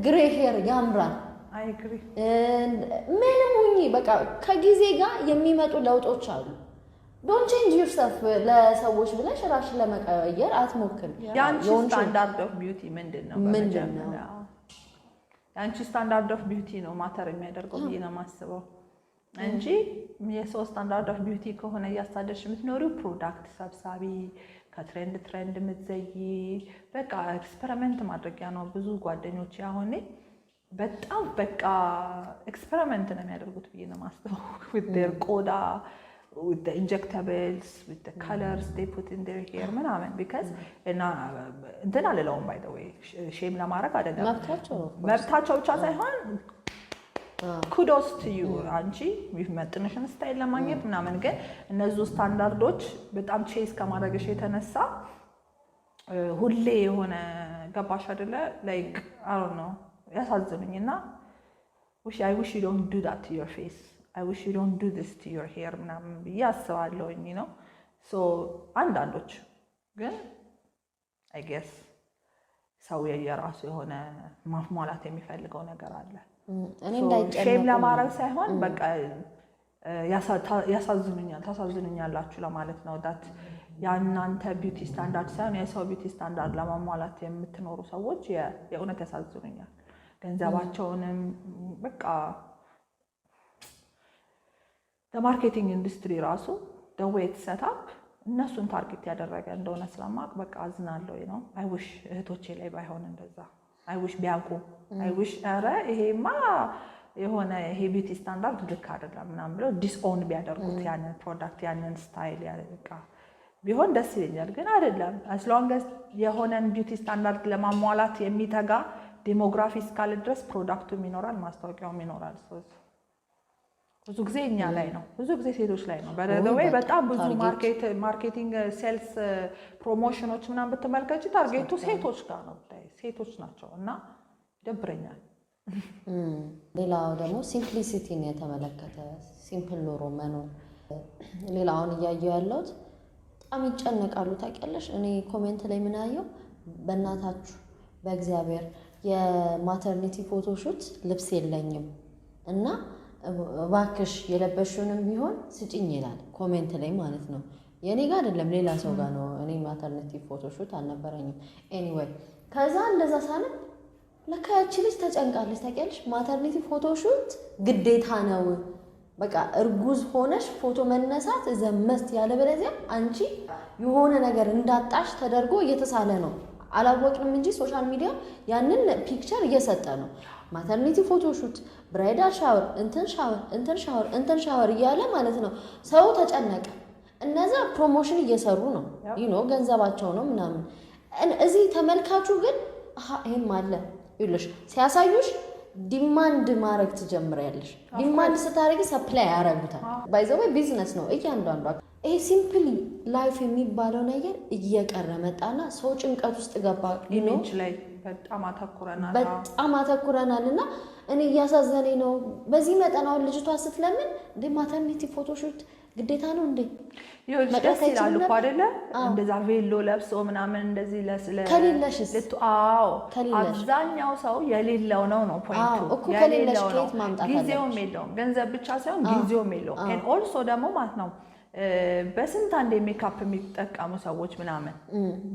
ግሬ ሄር ያምራል አይ አግሪ ምንም ሁኚ በቃ ከጊዜ ጋር የሚመጡ ለውጦች አሉ። ዶንት ቼንጅ ዩርሰልፍ ለሰዎች ብለሽ ራስሽን ለመቀየር አትሞክሪ። ያንቺ ስታንዳርድ ኦፍ ቢዩቲ ምንድነው? ያንቺ ስታንዳርድ ኦፍ ቢዩቲ ነው ማተር የሚያደርገው ብዬ ነው የማስበው እንጂ የሰው ስታንዳርድ ኦፍ ቢዩቲ ከሆነ እያሳደድሽ የምትኖሪው ፕሮዳክት ሰብሳቢ ከትሬንድ የምትዘይ በቃ ኤክስፐሪመንት ማድረጊያ ነው። ብዙ ጓደኞች አሁን በጣም በቃ ኤክስፐሪመንት ነው የሚያደርጉት ብዬ ነው የማስበው with their ቆዳ with the injectables with the colors they put in their hair ምናምን because እና እንትን አልለውም by the way ሼም ለማድረግ አይደለም መብታቸው ብቻ ሳይሆን ኩዶስ ቱ ዩ አንቺ የሚመጥንሽን ስታይል ለማግኘት ምናምን ግን እነዚህ ስታንዳርዶች በጣም ቼስ ከማድረግሽ የተነሳ ሁሌ የሆነ ገባሽ አይደለ ላይክ አይ ዶንት ኖ ያሳዝኑኝና I wish you don't do that to your face I wish you don't do this to your hair ምናምን ብዬ አስባለሁኝ ነው ሶ አንዳንዶች ግን I guess ሰው የራሱ የሆነ ማሟላት የሚፈልገው ነገር አለ እኔ እንዳይጨነቁ ሼም ለማድረግ ሳይሆን በቃ ታሳዝኑኛላችሁ ለማለት ነው ዳት ያናንተ ቢዩቲ ስታንዳርድ ሳይሆን የሰው ቢዩቲ ስታንዳርድ ለማሟላት የምትኖሩ ሰዎች የእውነት ያሳዝኑኛል ገንዘባቸውንም በቃ ማርኬቲንግ ኢንዱስትሪ ራሱ the way it's set up እነሱን ታርጌት ያደረገ እንደሆነ ስለማቅ በቃ አዝናለሁ ነው I wish እህቶቼ ላይ ባይሆን እንደዛ I wish ቢያውቁ I wish ኧረ ይሄማ የሆነ ይሄ ቢዩቲ ስታንዳርድ ልክ አይደለም ምናምን ብለው ዲስኦን ቢያደርጉት ያንን ፕሮዳክት ያንን ስታይል በቃ ቢሆን ደስ ይለኛል ግን አይደለም as long as የሆነን ቢዩቲ ስታንዳርድ ለማሟላት የሚተጋ ዴሞግራፊ እስካለ ድረስ ፕሮዳክቱም ይኖራል ማስታወቂያውም ይኖራል ብዙ ጊዜ እኛ ላይ ነው ብዙ ጊዜ ሴቶች ላይ ነው በደረወይ በጣም ብዙ ማርኬቲንግ ሴልስ ፕሮሞሽኖች ምናምን በተመልከች ታርጌቱ ሴቶች ጋር ነው ሴቶች ናቸው እና ይደብረኛል ሌላው ደግሞ ሲምፕሊሲቲን የተመለከተ ሲምፕል ኑሮ መኖር ሌላውን እያየሁ ያለሁት በጣም ይጨነቃሉ ታውቂያለሽ እኔ ኮሜንት ላይ ምን አየሁ በእናታችሁ በእግዚአብሔር የማተርኒቲ ፎቶሹት ልብስ የለኝም እና እባክሽ የለበሽውንም ቢሆን ስጪኝ ይላል ኮሜንት ላይ ማለት ነው የኔ ጋር አይደለም ሌላ ሰው ጋር ነው እኔ ማተርኒቲ ፎቶሹት አልነበረኝም ኤኒዌይ ከዛ እንደዛ ሳነብ ለካ ያቺ ልጅ ተጨንቃለች ታውቂያለሽ ማተርኒቲ ፎቶሹት ግዴታ ነው በቃ እርጉዝ ሆነሽ ፎቶ መነሳት ዘመስት ያለበለዚያ አንቺ የሆነ ነገር እንዳጣሽ ተደርጎ እየተሳለ ነው አላወቅንም እንጂ ሶሻል ሚዲያ ያንን ፒክቸር እየሰጠ ነው ማተርኒቲ ፎቶሹት ብራይዳል ሻወር እንትን ሻወር እያለ ማለት ነው ሰው ተጨነቀ እነዛ ፕሮሞሽን እየሰሩ ነው ገንዘባቸው ነው ምናምን እዚህ ተመልካቹ ግን ይሄም አለ ይሉሽ ሲያሳዩሽ ዲማንድ ማድረግ ትጀምሪያለሽ ዲማንድ ስታረጊ ሰፕላይ ያረጉታል ባይዘው ቢዝነስ ነው እያንዳንዱ ይሄ ሲምፕሊ ላይፍ የሚባለው ነገር እየቀረ መጣና ሰው ጭንቀት ውስጥ ገባ ኢሜጅ ላይ በጣም አተኩረናልና እኔ እያሳዘነኝ ነው በዚህ መጠናው ልጅቷ ስትለምን እንደ ማተርኒቲ ፎቶሹት ግዴታ ነው እንዴ ደስ ይላል እኮ አይደለ እንደዛ ቬሎ ለብሶ ምናምን እንደዚህ ከሌለሽስ አብዛኛው ሰው የሌለው ነው ፖይንቱ እኮ ከሌለሽ ከየት ማምጣት ጊዜውም የለውም ገንዘብ ብቻ ሳይሆን ጊዜውም የለውም and also ደግሞ ማለት ነው በስንት አንዴ ሜካፕ የሚጠቀሙ ሰዎች ምናምን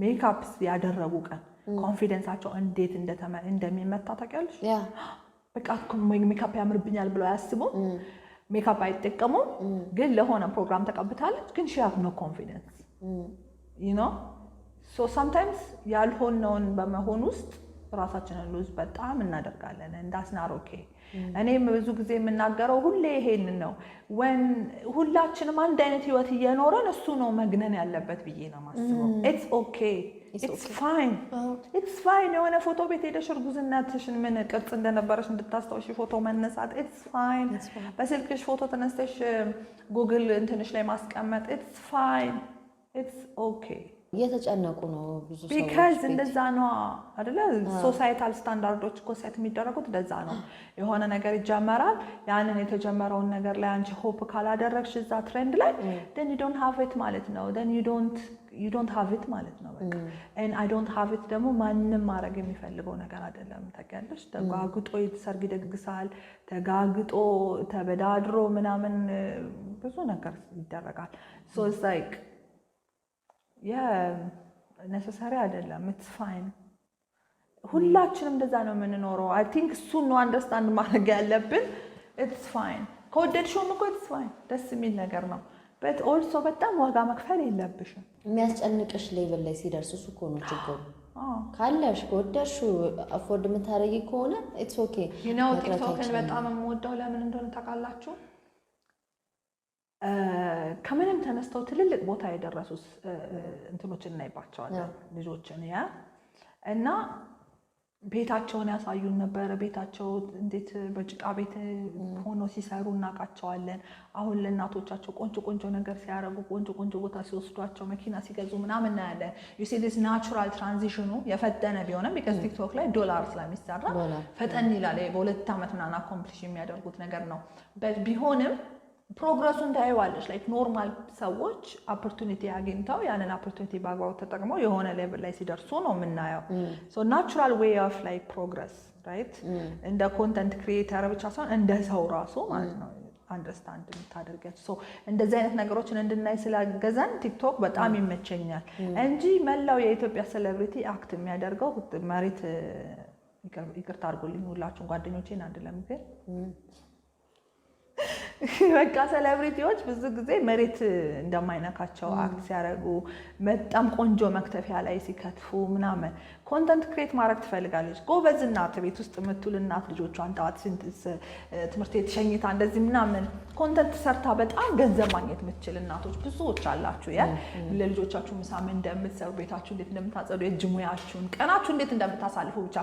ሜካፕ ያደረጉ ቀን ኮንፊደንሳቸው እንዴት እንደሚመታ ታውቂያለሽ በቃ ሜካፕ ያምርብኛል ብለው ያስቡ ሜካፕ አይጠቀሙ ግን ለሆነ ፕሮግራም ተቀብታለች ግን she have no confidence so sometimes ያልሆነውን በመሆን ውስጥ ራሳችንን ሉዝ በጣም እናደርጋለን እንዳስናር ኦኬ እኔም ብዙ ጊዜ የምናገረው ሁሌ ይሄንን ነው ሁላችንም አንድ አይነት ህይወት እየኖረን እሱ ነው መግነን ያለበት ብዬ ነው ማስበው it's okay it's fine የሆነ ፎቶ ቤት ሄደሽ እርጉዝነትሽን ምን ቅርጽ እንደነበረሽ እንድታስታውሽ ፎቶ መነሳት it's fine በስልክሽ ፎቶ ተነስተሽ ጉግል እንትንሽ ላይ ማስቀመጥ it's fine it's okay እየተጨነቁ ነው ብዙ ሰዎች ቢካዝ እንደዛ ነው አይደለ? ሶሳይታል ስታንዳርዶች እኮ ሴት የሚደረጉት እንደዛ ነው። የሆነ ነገር ይጀመራል። ያንን የተጀመረውን ነገር ላይ አንቺ ሆፕ ካላደረግሽ እዛ ትሬንድ ላይ then you don't have it ማለት ነው። then you don't have it ማለት ነው በቃ። and I don't have it ደግሞ ማንንም ማድረግ የሚፈልገው ነገር አይደለም። ታውቂያለሽ፣ ተጋግጦ ሰርግ ይደግሳል፣ ተጋግጦ ተበዳድሮ ምናምን ብዙ ነገር ይደረጋል። so it's like necessary አይደለም። it's fine። ሁላችንም እንደዛ ነው የምንኖረው። I think እሱን ነው አንደርስታንድ ማድረግ ያለብን። it's fine ከወደድሽውም እኮ it's fine ደስ የሚል ነገር ነው። but also በጣም ዋጋ መክፈል የለብሽም። የሚያስጨንቅሽ ሌቭል ላይ ሲደርስ እሱ እኮ ነው ችግሩ። ካለሽ ከወደድሽው አፎርድ የምታደርጊ ከሆነ it's okay። ቲክቶክን በጣም የምወደው ለምን እንደሆነ ታውቃላችሁ? ከምንም ተነስተው ትልልቅ ቦታ የደረሱ እንትኖችን እናይባቸዋለን ልጆችን እና ቤታቸውን ያሳዩን ነበር። ቤታቸው እንዴት በጭቃ ቤት ሆኖ ሲሰሩ እናውቃቸዋለን። አሁን ለእናቶቻቸው ቆንጆ ነገር ሲያደርጉ ቆንጆ ቦታ ሲወስዷቸው መኪና ሲገዙ ምናምን እናያለን። you see this natural transition የፈጠነ ቢሆንም because ቲክቶክ ላይ ዶላር ስለሚሰራ ፈጠን ይላል። በ2 ዓመት ምናምን አኮምፕሊሽ የሚያደርጉት ነገር ነው። ቢሆንም ፕሮግረሱን ታይዋለሽ። ላይክ ኖርማል ሰዎች ኦፖርቹኒቲ አግኝተው ያንን ኦፖርቹኒቲ በአግባቡ ተጠቅመው የሆነ ሌቭል ላይ ሲደርሱ ነው የምናየው። ሶ ናቹራል ዌይ ኦፍ ላይክ ፕሮግረስ ራይት። እንደ ኮንተንት ክሪኤተር ብቻ ሳይሆን እንደ ሰው ራሱ ማለት ነው አንደርስታንድ የምታደርጊያቸው። ሶ እንደዚህ አይነት ነገሮችን እንድናይ ስላገዘን ቲክቶክ በጣም ይመቸኛል እንጂ መላው የኢትዮጵያ ሴሌብሪቲ አክት የሚያደርገው መሬት ይቅርታ አድርጎልኝ ሁላችሁም ጓደኞቼን አይደለም ግን በቃ ሴሌብሪቲዎች ብዙ ጊዜ መሬት እንደማይነካቸው አክት ሲያደርጉ በጣም ቆንጆ መክተፊያ ላይ ሲከትፉ ምናምን ኮንተንት ክሬት ማድረግ ትፈልጋለች። ጎበዝ እናት ቤት ውስጥ የምትውል እናት ልጆቿን ጠዋት ትምህርት ቤት ሸኝታ እንደዚህ ምናምን ኮንተንት ሰርታ በጣም ገንዘብ ማግኘት የምትችል እናቶች ብዙዎች አላችሁ። ለልጆቻችሁ ምሳ ምን እንደምትሰሩ፣ ቤታችሁ እንዴት እንደምታጸዱ፣ የእጅ ሙያችሁን፣ ቀናችሁ እንዴት እንደምታሳልፉ ብቻ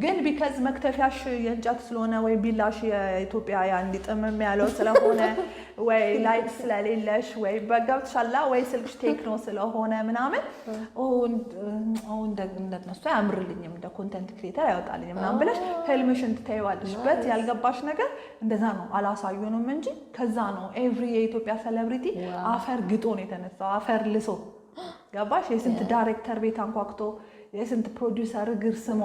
ግን ቢካዝ መክተፊያሽ የእንጨት ስለሆነ ወይ ቢላሽ የኢትዮጵያ ያን ጥምም ያለው ስለሆነ ወይ ላይት ስለሌለሽ ወይ በገብትሻላ ወይ ስልክሽ ቴክኖ ስለሆነ ምናምን እንደነሱ አያምርልኝም እንደ ኮንተንት ክሬተር ያወጣልኝም ምናምን ብለሽ ህልምሽን ትተይዋለሽ። በት ያልገባሽ ነገር እንደዛ ነው። አላሳዩንም እንጂ ከዛ ነው ኤቭሪ የኢትዮጵያ ሴሌብሪቲ አፈር ግጦ ነው የተነሳው። አፈር ልሶ ገባሽ? የስንት ዳይሬክተር ቤት አንኳክቶ የስንት ፕሮዲውሰር እግር ስሞ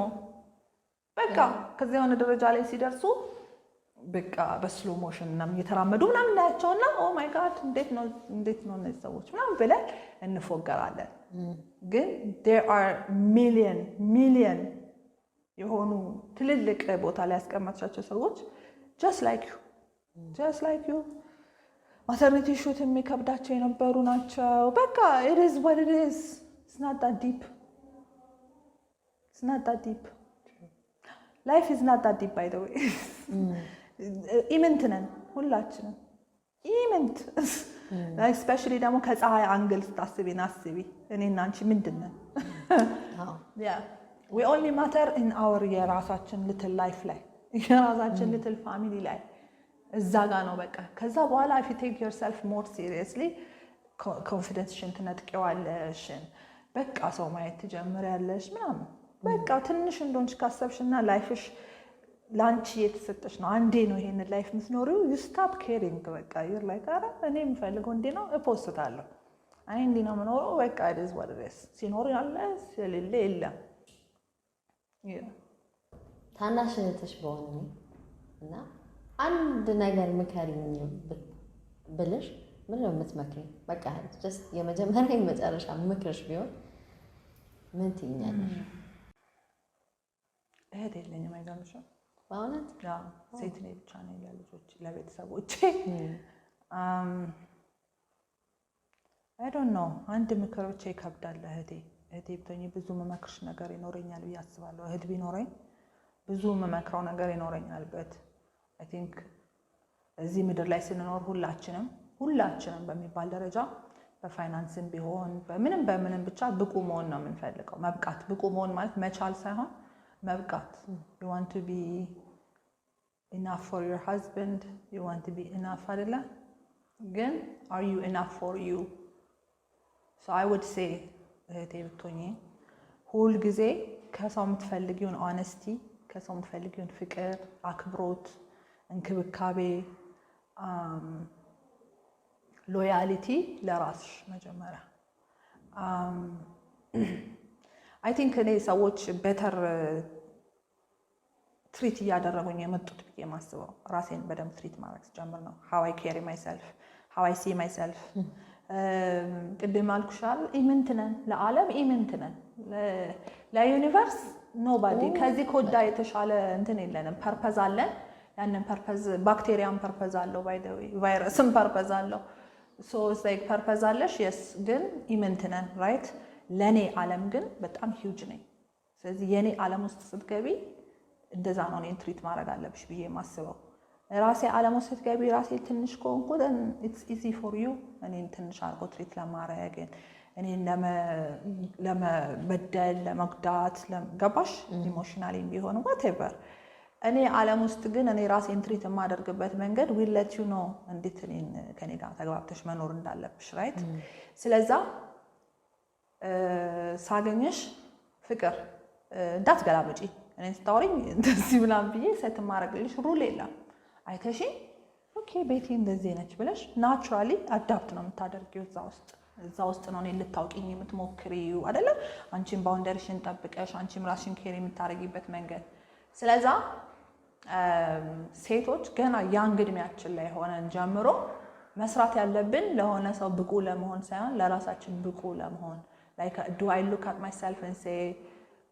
በቃ ከዛ የሆነ ደረጃ ላይ ሲደርሱ በቃ በስሎ ሞሽን ምናምን እየተራመዱ ምናምን እናያቸውና ኦ ማይ ጋድ እንዴት ነው እነዚህ ሰዎች ምናምን ብለን እንፎገራለን። ግን there are million የሆኑ ትልልቅ ቦታ ላይ ያስቀመጥሻቸው ሰዎች just like you ማተርኒቲ ሹት የሚከብዳቸው የነበሩ ናቸው። በቃ it is what it is. It's not that deep. Life is not that deep by the way. ኢምንት ነን ሁላችንም ኢምንት። ስፔሻሊ ደግሞ ከፀሐይ አንግል ስታስቢን አስቢ እኔና አንቺ ምንድን ነን? we only matter in our የራሳችን little life ላይ የራሳችን little family ላይ እዛ ጋ ነው በቃ። ከዛ በኋላ if you take yourself more seriously ኮንፊደንስሽን ትነጥቂዋለሽ። በቃ ሰው ማየት ትጀምሪያለሽ ምናምን በቃ ትንሽ እንደሆንሽ ካሰብሽና ላይፍሽ ላንቺ የተሰጠሽ ነው። አንዴ ነው ይሄን ላይፍ የምትኖሪው። you stop caring በቃ you're like አረ እኔ የምፈልገው እንዴ ነው እፖስታለሁ። አይ እንዴ ነው የምኖረው በቃ it is what it is። ሲኖር ያለ ስለሌለ የለም። ታናሽ እህትሽ በሆነ እና አንድ ነገር ምከሪኝ ብልሽ ምን ነው የምትመክሪኝ? በቃ just የመጀመሪያ የመጨረሻ ምክርሽ ቢሆን ምን ትይኛለሽ? እህት የለኝም አይገርምሽም? በእውነት ሴት ነኝ ብቻ ነኝ ለልጆች ለቤተሰቦቼ። I don't know አንድ ምክር ብቻ ይከብዳል። እህቴ ብትሆኚ ብዙ መመክርሽ ነገር ይኖረኛል ብዬ አስባለሁ። እህት ቢኖረኝ ብዙ መመክረው ነገር ይኖረኛል። በት I think እዚህ ምድር ላይ ስንኖር ሁላችንም በሚባል ደረጃ በፋይናንስም ቢሆን በምንም ብቻ ብቁ መሆን ነው የምንፈልገው። መብቃት ብቁ መሆን ማለት መቻል ሳይሆን መብቃት። you want to be enough for your husband, you want to be enough አይደለ? ግን are you enough for you? So I would say እህቴ ብትሆኚ ሁል ጊዜ ከሰው የምትፈልጊውን ኦነስቲ፣ ከሰው የምትፈልጊውን ፍቅር፣ አክብሮት፣ እንክብካቤ፣ ሎያሊቲ ለራስሽ መጀመሪያ። አይ ቲንክ እኔ ሰዎች ቤተር ትሪት እያደረጉኝ የመጡት ብዬ የማስበው ራሴን በደንብ ትሪት ማድረግ ስጀምር ነው። ሃው አይ ኬሪ ማይሰልፍ፣ ሃው አይ ሲ ማይሰልፍ። ቅድም አልኩሻል፣ ኢምንት ነን፣ ለዓለም ኢምንት ነን፣ ለዩኒቨርስ ኖባዲ። ከዚህ ኮዳ የተሻለ እንትን የለንም። ፐርፐዝ አለን። ያንን ፐርፐዝ ባክቴሪያም ፐርፐዝ አለው፣ ባይ ዘ ዌይ ቫይረስም ፐርፐዝ አለው። ሶ ላይክ ፐርፐዝ አለሽ፣ የስ ግን ኢምንት ነን ራይት። ለኔ ዓለም ግን በጣም ሂውጅ ነኝ። ስለዚህ የኔ ዓለም ውስጥ ስትገቢ እንደዛ ነው እኔን ትሪት ማድረግ አለብሽ ብዬ የማስበው። ራሴ ዓለም ውስጥ ስትገቢ ራሴ ትንሽ ከሆንኩ ኢትስ ኢዚ ፎር ዩ እኔን ትንሽ አድርጎ ትሪት ለማድረግ እኔን ለመበደል ለመጉዳት ገባሽ? ኢሞሽናሊ ቢሆን ዋቴቨር። እኔ ዓለም ውስጥ ግን እኔ ራሴን ትሪት የማደርግበት መንገድ ዊል ሌት ዩ ኖ እንዴት እኔን ከኔ ጋር ተግባብተሽ መኖር እንዳለብሽ ራይት። ስለዛ ሳገኘሽ ፍቅር እንዳትገላመጪ እኔን ስታወሪኝ እንደዚህ ምናምን ብዬ ሴት ማድረግልሽ ሩል የለም። አይተሽኝ ኦኬ ቤቴ እንደዚህ ነች ብለሽ ናቹራሊ አዳፕት ነው የምታደርጊው እዛ ውስጥ ነው እኔን ልታውቂኝ የምትሞክሪው አይደለም። አንቺን ባውንደሪሽን ጠብቀሽ አንቺም ራስሽን ኬር የምታደርጊበት መንገድ። ስለዛ ሴቶች ገና ያንግ ዕድሜያችን ላይ ሆነን ጀምሮ መስራት ያለብን ለሆነ ሰው ብቁ ለመሆን ሳይሆን ለራሳችን ብቁ ለመሆን like do I look at myself and say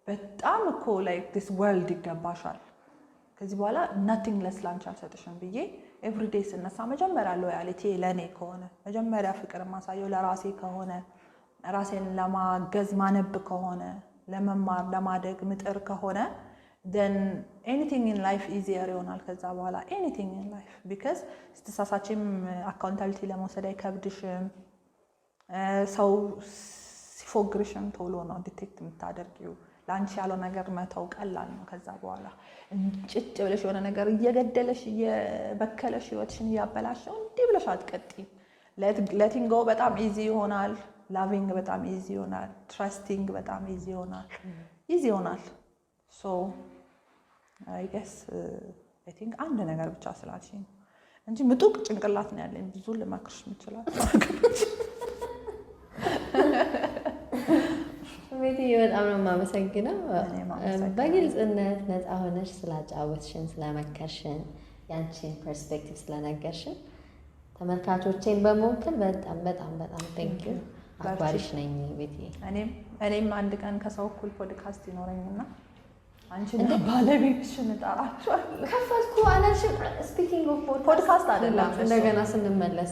በጣም እኮ like this world ይገባሻል፣ ከዚህ በኋላ nothing less ላንቺ አልሰጥሽም ብዬ ኤቭሪዴይ ስነሳ መጀመሪያ ሎያሊቲ ለኔ ከሆነ መጀመሪያ ፍቅር ማሳየው ለራሴ ከሆነ ራሴን ለማገዝ ማነብ ከሆነ ለመማር ለማደግ ምጥር ከሆነ then anything in life easier ይሆናል። ከዛ በኋላ anything in life because ስትሳሳችም አካውንታቢሊቲ ለመውሰድ አይከብድሽም። ሰው ሲፎግርሽም ቶሎ ነው ዲቴክት የምታደርጊው። ለአንቺ ያለው ነገር መተው ቀላል ነው። ከዛ በኋላ ጭጭ ብለሽ የሆነ ነገር እየገደለሽ እየበከለሽ ህይወትሽን እያበላሸው እንዲህ ብለሽ አትቀጥይም። ሌቲንግ ጎ በጣም ኢዚ ይሆናል። ላቪንግ በጣም ኢዚ ይሆናል። ትረስቲንግ በጣም ኢዚ ይሆናል። ሶ አይ ጌስ አይ ቲንክ አንድ ነገር ብቻ ስላልሽኝ እንጂ ምጡቅ ጭንቅላት ነው ያለኝ። ብዙ ልመክርሽ የምችላል ቤትዬ በጣም ነው የማመሰግነው። በግልጽነት ነፃ ሆነሽ ስላጫወትሽን፣ ስለመከርሽን፣ ያንቺን ፐርስፔክቲቭ ስለነገርሽን ተመልካቾቼን በመወከል በጣም በጣም በጣም ቴንኪዩ። አክባሪሽ ነኝ ቤትዬ። እኔም አንድ ቀን ከሰው እኩል ፖድካስት ይኖረኝና አንቺን ባለቤትሽን እጠራቸዋለሁ። ከፈትኩ አላልሽም? ስፒኪንግ ኦፍ ፖድካስት አይደለም እንደገና ስንመለስ